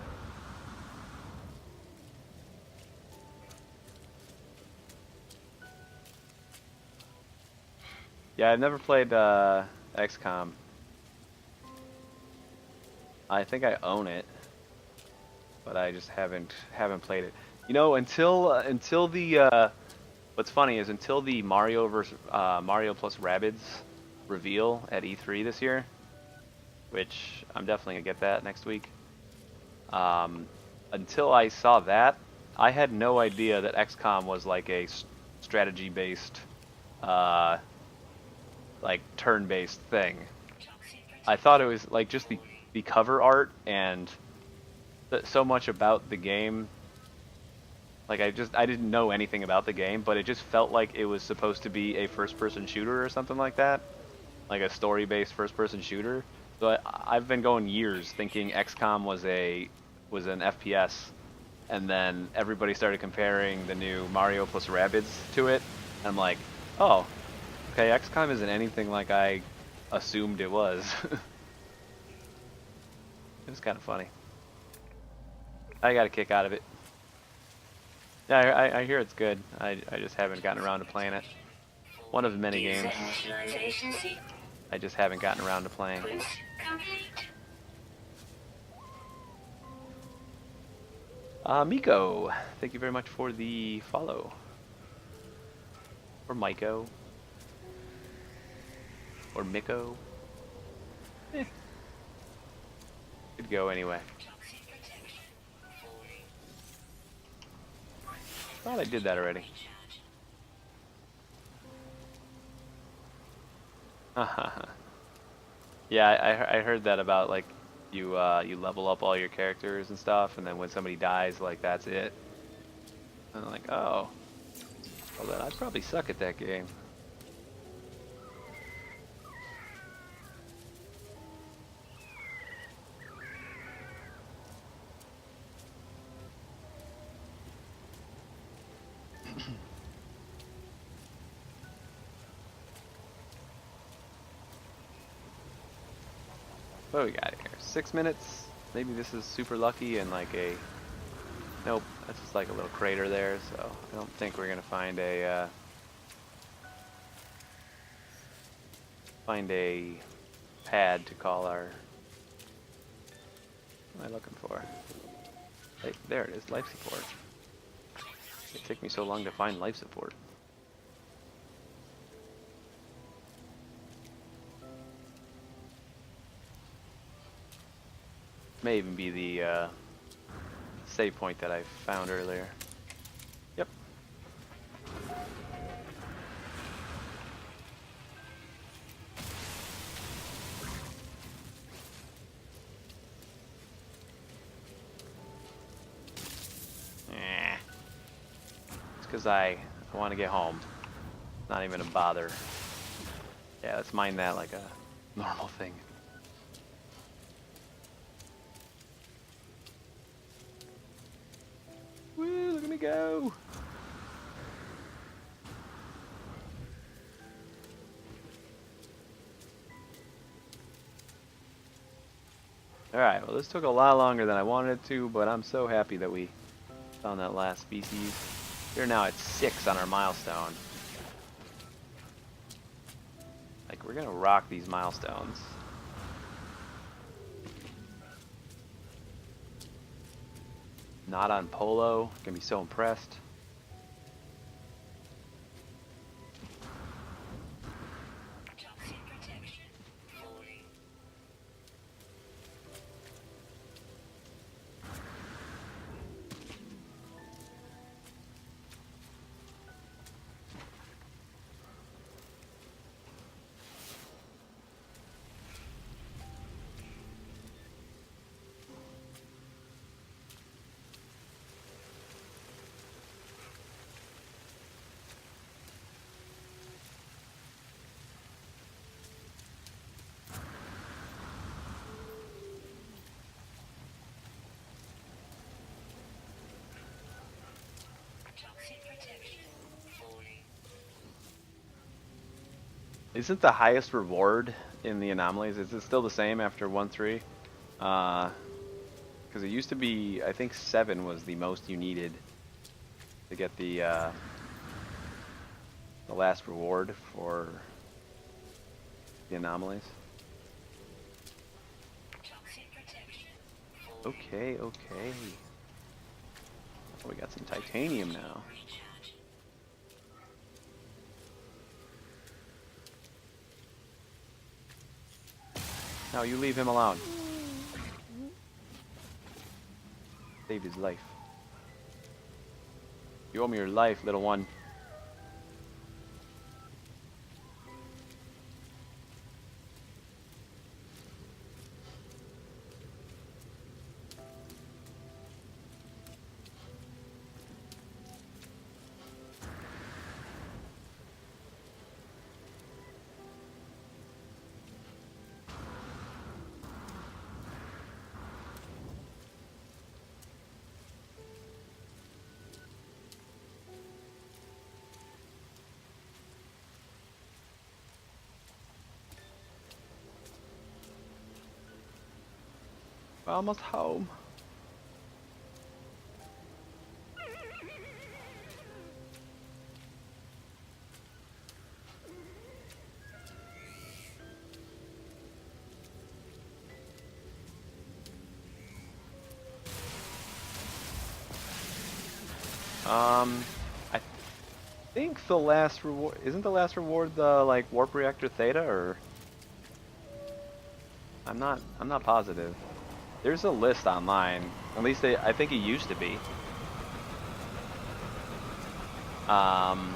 S1: Yeah, I've never played XCOM. I think I own it, but I just haven't played it. You know, until the what's funny is until the Mario plus Rabbids reveal at E3 this year, which I'm definitely gonna get that next week. Until I saw that, I had no idea that XCOM was like a strategy-based, like turn-based thing. I thought it was like just the cover art and so much about the game. Like I didn't know anything about the game, but it just felt like it was supposed to be a first-person shooter or something like that, like a story-based first-person shooter. So I've been going years thinking XCOM was an FPS, and then everybody started comparing the new Mario plus Rabbids to it, and I'm like, oh, okay, XCOM isn't anything like I assumed it was. It was kind of funny. I got a kick out of it. Yeah, I hear it's good. I just haven't gotten around to playing it. One of the many games I just haven't gotten around to playing. Miko, thank you very much for the follow. Or Miko. Or Miko. Could go anyway. Thought I did that already. Yeah, I heard that about like you level up all your characters and stuff, and then when somebody dies, like that's it. And I'm like, oh, well then I'd probably suck at that game. What do we got here? 6 minutes. Maybe this is super lucky and like a nope. That's just like a little crater there, so I don't think we're gonna find a pad to call our. What am I looking for? Hey, there it is, life support. It took me so long to find life support. May even be the save point that I found earlier. Yep. It's because I want to get home. Not even a bother. Yeah, let's mine that like a normal thing. Woo, look at me go! Alright, well this took a lot longer than I wanted it to, but I'm so happy that we found that last species. We're now at 6 on our milestone. Like, we're gonna rock these milestones. Not on polo, gonna be so impressed.
S2: Toxic protection. 40. Toxic protection. 40.
S1: Isn't the highest reward in the anomalies, is it still the same after 1-3? Because it used to be, I think 7 was the most you needed to get the last reward for the anomalies.
S2: Toxic protection. 40.
S1: Okay, okay. Oh, we got some titanium now.
S2: Recharge.
S1: No, you leave him alone. Saved his life. You owe me your life, little one. We're almost home. I think the last reward isn't the last reward the like warp reactor theta, or I'm not positive. There's a list online. At least I think it used to be. Um,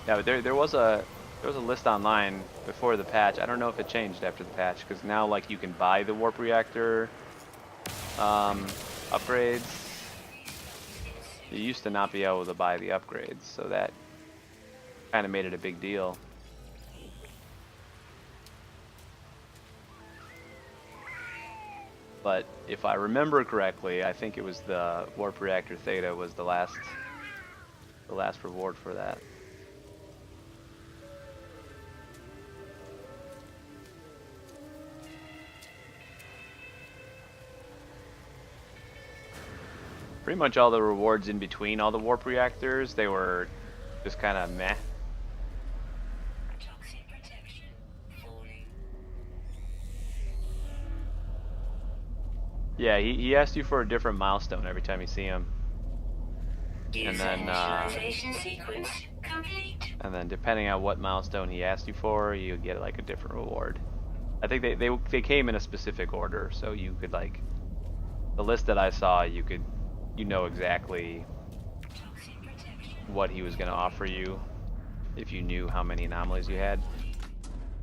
S1: yeah, there was a There was a list online before the patch. I don't know if it changed after the patch, because now like you can buy the warp reactor upgrades. You used to not be able to buy the upgrades, so that kind of made it a big deal. But if I remember correctly, I think it was the warp reactor theta was the last reward for that. Pretty much all the rewards in between all the warp reactors, they were just kind of meh.
S2: Toxic protection falling.
S1: Yeah, he asked you for a different milestone every time you see him. And then,
S2: Initialization sequence complete.
S1: and then depending on what milestone he asked you for, you get like a different reward. I think they came in a specific order, so you could like, the list that I saw, you know exactly
S2: Toxic protection.
S1: what he was going to offer you if you knew how many anomalies you had.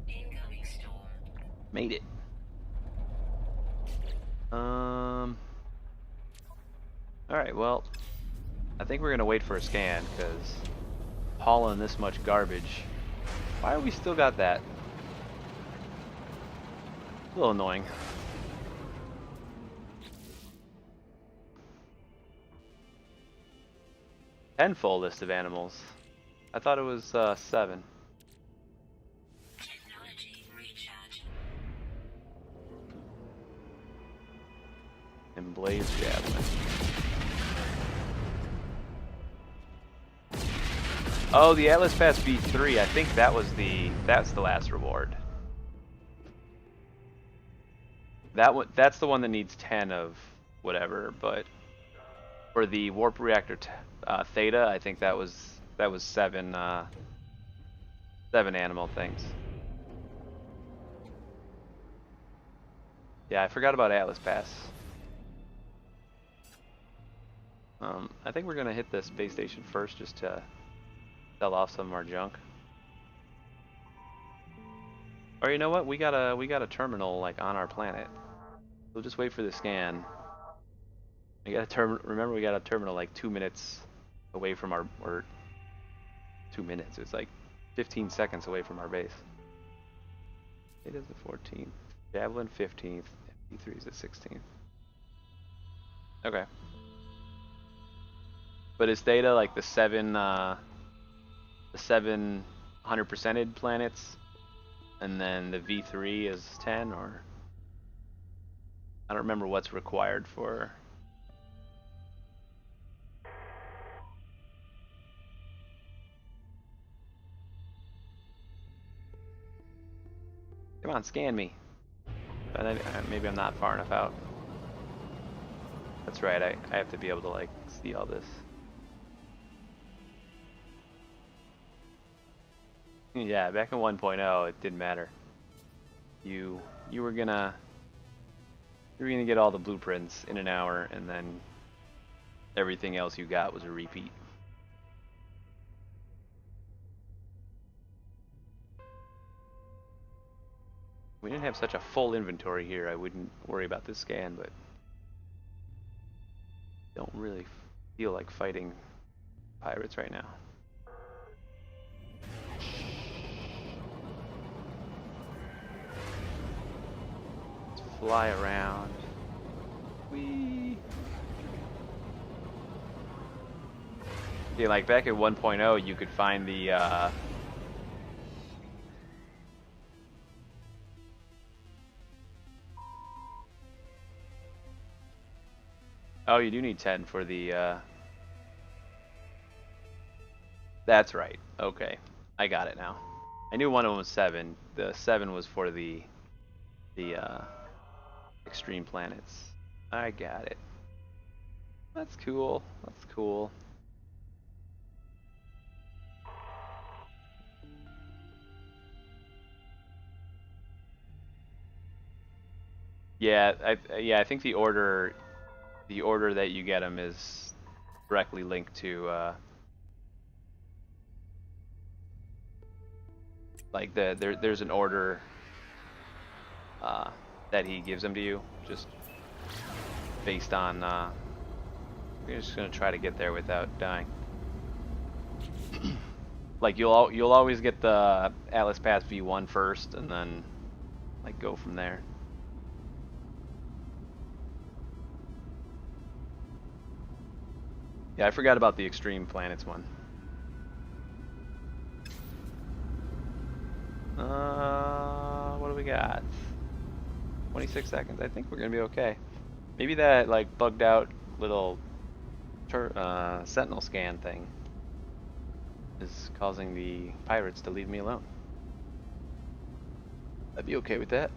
S2: Incoming storm.
S1: Made it. Alright, well, I think we're going to wait for a scan, because hauling this much garbage. Why we still got that? A little annoying. Full list of animals. I thought it was 7.
S2: Technology recharge.
S1: And Blaze Javelin. Oh, the Atlas Pass V3. I think that's the last reward. That's the one that needs 10 of whatever, but for the warp reactor theta, I think that was 7 7 animal things. Yeah, I forgot about Atlas Pass. I think we're gonna hit the space station first just to sell off some of our junk. Or you know what? We got a terminal like on our planet. We'll just wait for the scan. Remember, we got a terminal like 2 minutes away from our, or 2 minutes. It's like 15 seconds away from our base. It is the 14th. Javelin 15th. MP3 is the 16th. Okay. But is Theta like the 7 100%ed planets, and then the V3 is 10, or I don't remember what's required for. Come on, scan me. But maybe I'm not far enough out. That's right, I have to be able to like see all this. Yeah, back in 1.0 it didn't matter. You were gonna get all the blueprints in an hour, and then everything else you got was a repeat. We didn't have such a full inventory here, I wouldn't worry about this scan, but don't really feel like fighting pirates right now. Let's fly around. Whee! Yeah, like back at 1.0 you could find the oh, you do need 10 for the that's right. Okay. I got it now. I knew one of them was 7. The 7 was for the extreme planets. I got it. That's cool. That's cool. Yeah, I think the order that you get them is directly linked to Like there's an order uh, that he gives them to you, just based on. We're just gonna try to get there without dying. Like you'll always get the Atlas Pass V1 first, and then like go from there. Yeah, I forgot about the Extreme Planets one. What do we got? 26 seconds. I think we're gonna be okay. Maybe that like bugged out little sentinel scan thing is causing the pirates to leave me alone. I'd be okay with that.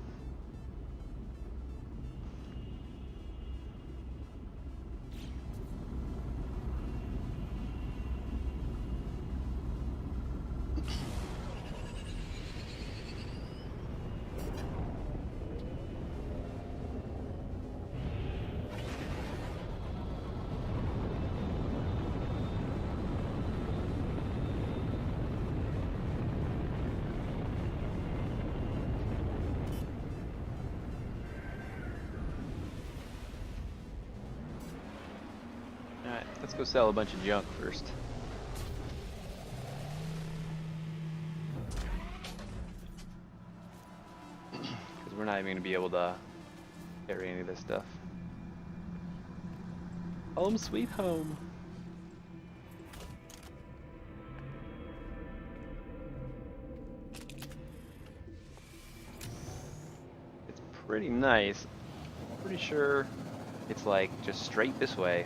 S1: Alright, let's go sell a bunch of junk first. Because we're not even going to be able to carry any of this stuff. Home sweet home. It's pretty nice. Pretty sure it's like just straight this way.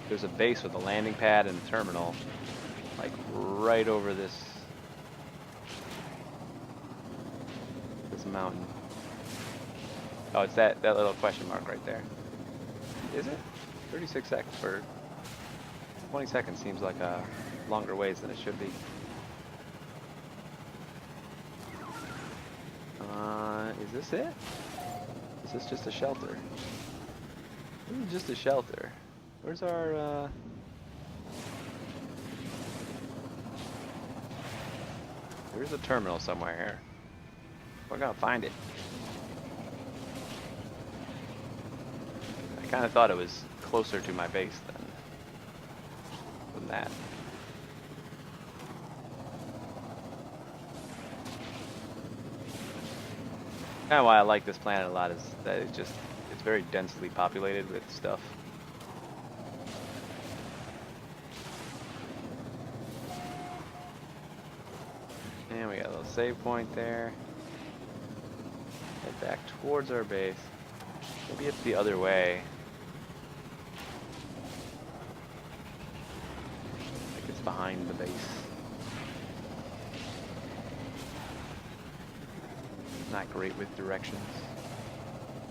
S1: There's a base with a landing pad and a terminal, like right over this mountain. Oh, it's that little question mark right there. Is it? 36 seconds for 20 seconds seems like a longer ways than it should be. Is this it? Is this just a shelter? This is just a shelter. Where's our, There's a terminal somewhere here. We're gonna find it. I kind of thought it was closer to my base than that. Kind of why I like this planet a lot is that it's very densely populated with stuff. And we got a little save point there. Head back towards our base. Maybe it's the other way. Like it's behind the base. Not great with directions.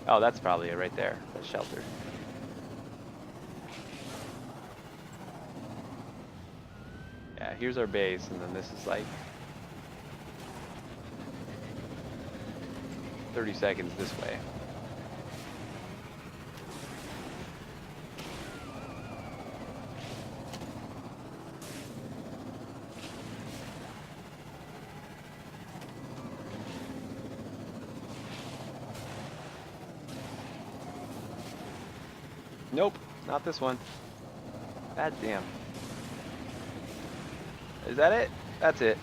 S1: Oh, that's probably it right there. The shelter. Yeah, here's our base, and then this is like 30 seconds this way. Nope, not this one. God damn. Is that it? That's it.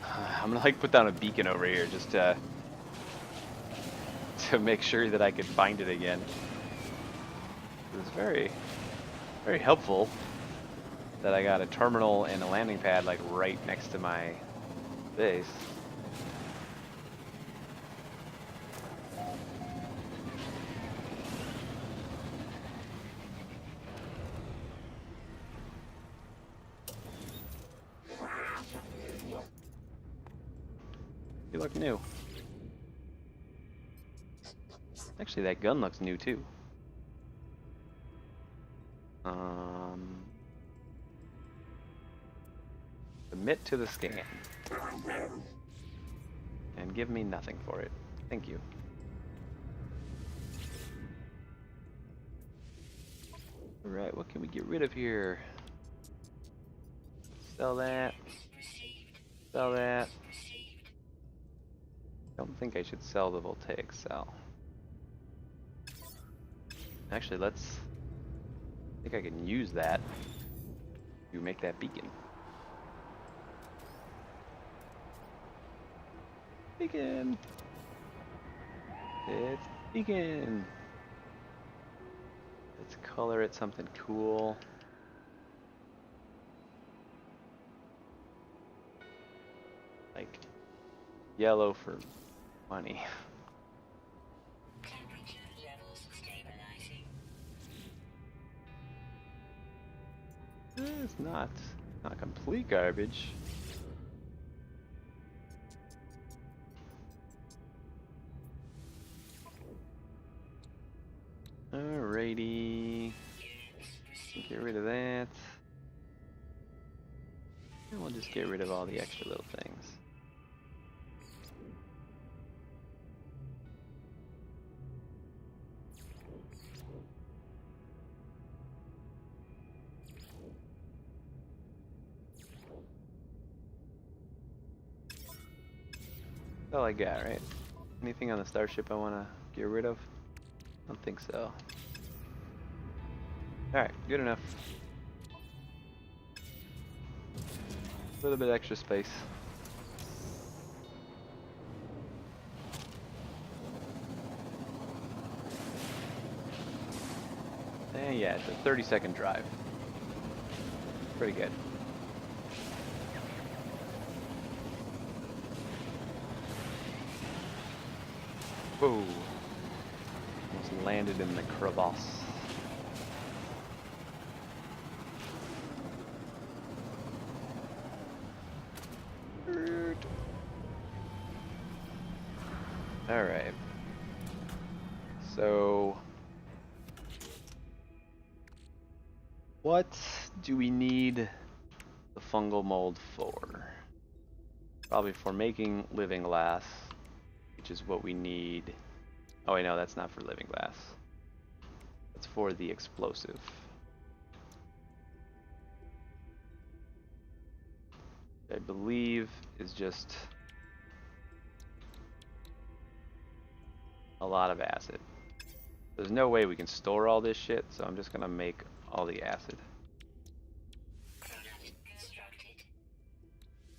S1: I'm gonna like put down a beacon over here just to make sure that I can find it again. It's very, very helpful that I got a terminal and a landing pad like right next to my base. You look new. Actually, that gun looks new too. Submit to the scan. And give me nothing for it. Thank you. Alright, what can we get rid of here? Sell that. Sell that. Don't think I should sell the voltaic cell. Actually, I think I can use that to make that beacon. Beacon! It's beacon! Let's color it something cool. Like yellow for money.
S2: Temperature levels stabilizing.
S1: It's not complete garbage. Alrighty. Get rid of that. And we'll just get rid of all the extra little things. That's all I got, right? Anything on the starship I want to get rid of? I don't think so. Alright, good enough. A little bit extra space. And yeah, it's a 30-second drive. Pretty good. Whoa. Almost landed in the crevasse. Alright. So, what do we need the fungal mold for? Probably for making living glass, which is what we need. Oh wait, no, that's not for living glass. That's for the explosive. I believe is just a lot of acid. There's no way we can store all this shit, so I'm just gonna make all the acid.
S2: Product constructed.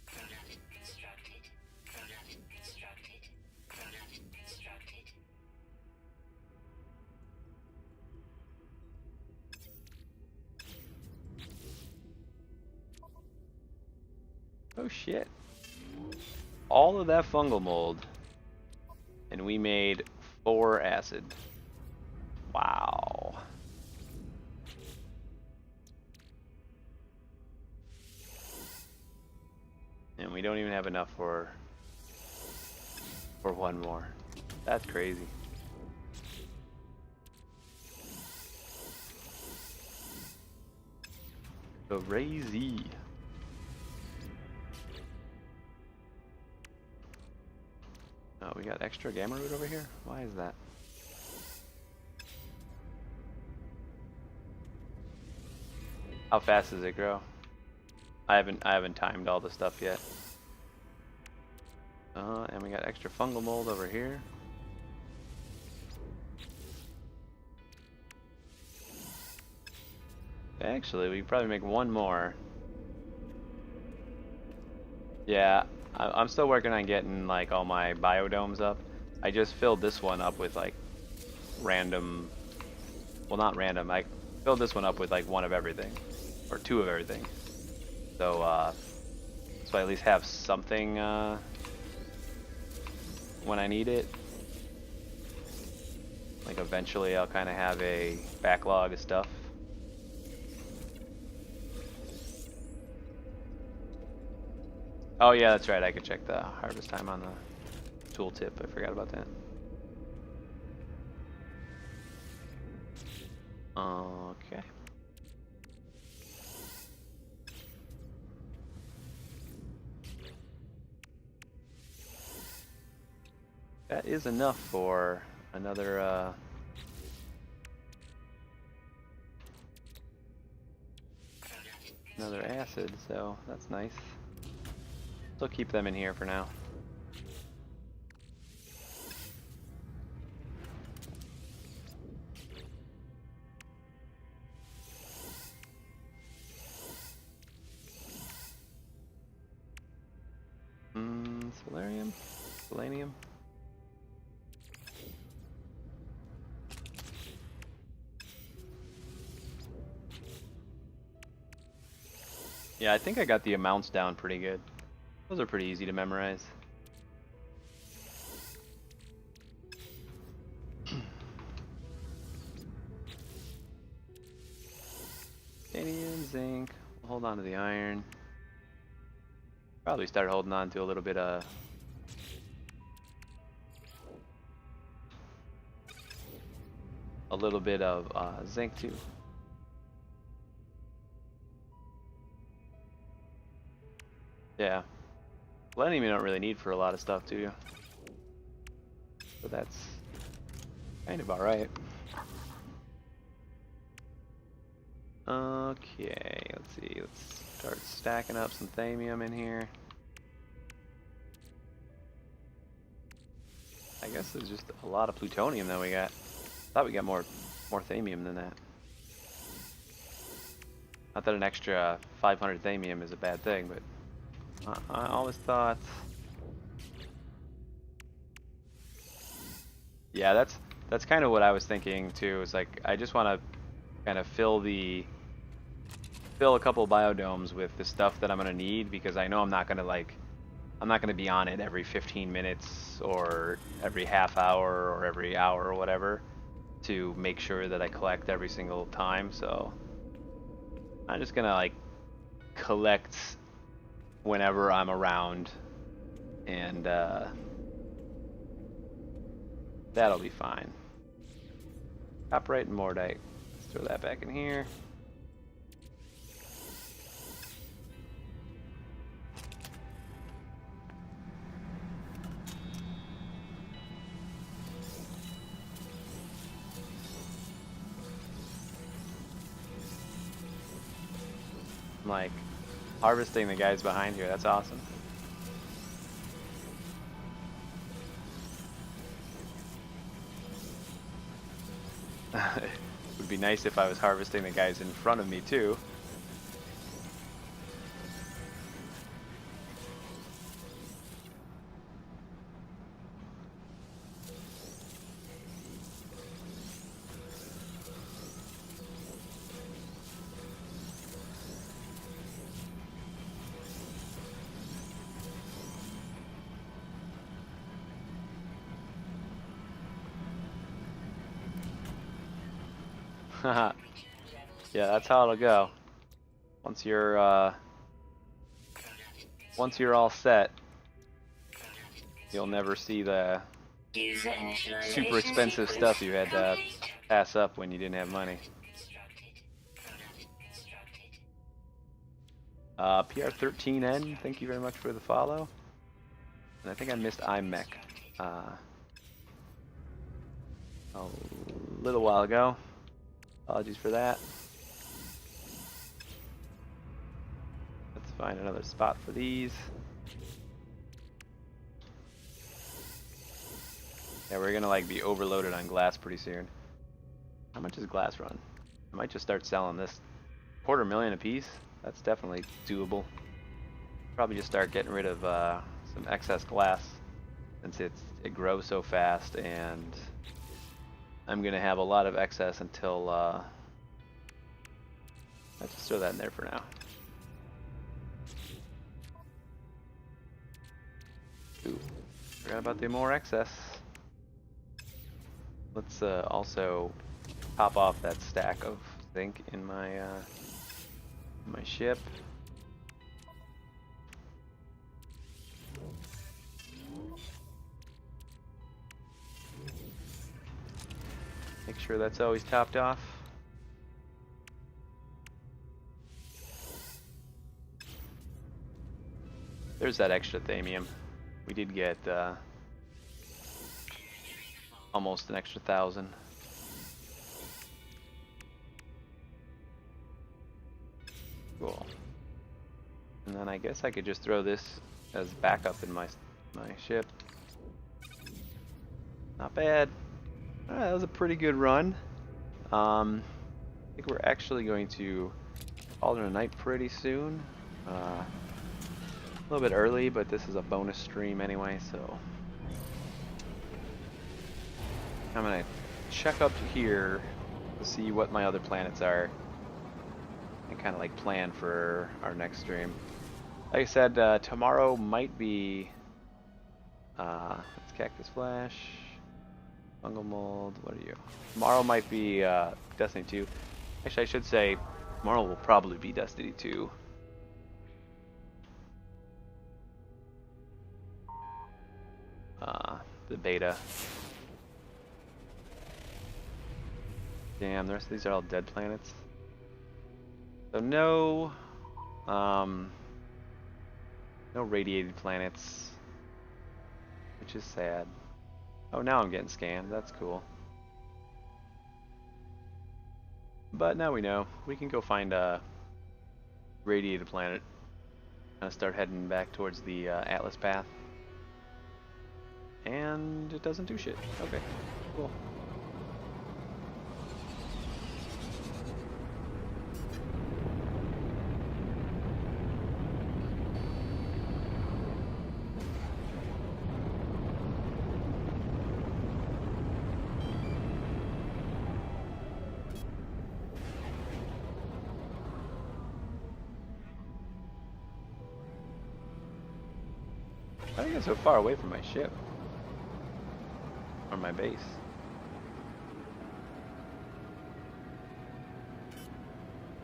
S2: Product constructed. Product constructed. Product constructed.
S1: Oh shit. All of that fungal mold, and we made 4 acid. Wow. And we don't even have enough for one more. That's crazy. Crazy. Oh, we got extra gamma root over here? Why is that? How fast does it grow? I haven't timed all the stuff yet. And we got extra fungal mold over here. Actually, we could probably make one more. Yeah, I'm still working on getting like all my biodomes up. I just filled this one up with like random, well not random, I filled this one up with like 1 of everything, or 2 of everything. So I at least have something when I need it. Like eventually I'll kind of have a backlog of stuff. Oh yeah, that's right, I could check the harvest time on the tooltip. I forgot about that. Okay. That is enough for another another acid, so that's nice. Still keep them in here for now. Solarium? Selenium? Yeah, I think I got the amounts down pretty good. Those are pretty easy to memorize. Titanium, zinc. We'll hold on to the iron. Probably start holding on to a little bit of zinc too. Yeah. Selenium you don't really need for a lot of stuff, do you? So that's kind of alright. Okay, let's see. Let's start stacking up some thamium in here. I guess there's just a lot of plutonium that we got. Thought we got more thamium than that. Not that an extra 500 thamium is a bad thing, but I always thought. Yeah, that's kind of what I was thinking too. Is like I just want to kind of fill a couple biodomes with the stuff that I'm gonna need, because I know I'm not gonna be on it every 15 minutes or every half hour or every hour or whatever to make sure that I collect every single time. So I'm just gonna like collect whenever I'm around, and that'll be fine. Copperite and Mordite. Let's throw that back in here. I'm like harvesting the guys behind here. That's awesome. It would be nice if I was harvesting the guys in front of me too. Yeah, that's how it'll go. Once you're all set, you'll never see the super expensive stuff you had to pass up when you didn't have money. PR13N, thank you very much for the follow. And I think I missed Mk a little while ago. Apologies for that. Let's find another spot for these. Yeah, we're gonna like be overloaded on glass pretty soon. How much does glass run? I might just start selling this. $250,000 a piece. That's definitely doable. Probably just start getting rid of some excess glass, since it grows so fast, and I'm gonna have a lot of excess until let's just throw that in there for now. Ooh, forgot about the more excess. Let's also pop off that stack of zinc in my ship. Make sure that's always topped off. There's that extra thamium. We did get almost an extra 1,000. Cool. And then I guess I could just throw this as backup in my ship. Not bad. Alright, that was a pretty good run. I think we're actually going to call it a night pretty soon. A little bit early, but this is a bonus stream anyway, so I'm gonna check up here to see what my other planets are and kind of like plan for our next stream. Like I said, tomorrow might be it's Cactus Flash, Fungal Mold. What are you? Tomorrow might be Destiny 2. Actually, I should say tomorrow will probably be Destiny 2. The beta. Damn, the rest of these are all dead planets. So no, no radiated planets, which is sad. Oh, now I'm getting scanned. That's cool. But now we know. We can go find a radiated planet. Start heading back towards the Atlas path. And it doesn't do shit. Okay, cool. How do I get so far away from my ship? Or my base?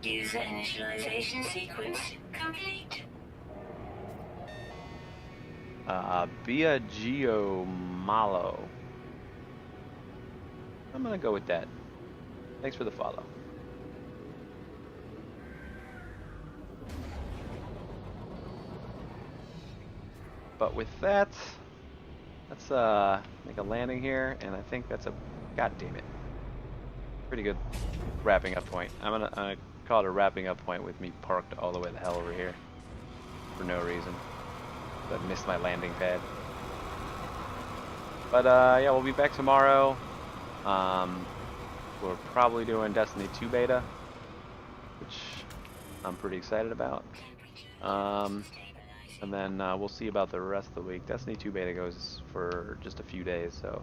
S2: User initialization sequence complete.
S1: Biagio Malo. I'm gonna go with that. Thanks for the follow. But with that, let's make a landing here, and I think that's a, god damn it, pretty good wrapping up point. I'm gonna call it a wrapping up point with me parked all the way the hell over here for no reason. I missed my landing pad. But yeah, we'll be back tomorrow. We're probably doing Destiny 2 beta, which I'm pretty excited about. And then we'll see about the rest of the week. Destiny 2 beta goes for just a few days, so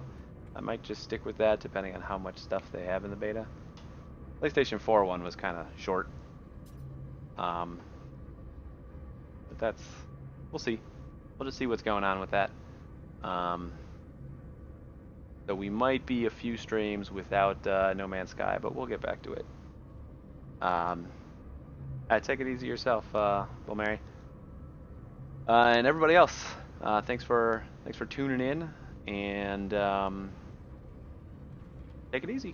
S1: I might just stick with that depending on how much stuff they have in the beta. PlayStation 4 one was kind of short. But that's, we'll see. We'll just see what's going on with that. So we might be a few streams without No Man's Sky, but we'll get back to it. Take it easy yourself, Bill Mary. And everybody else, thanks for tuning in, and take it easy.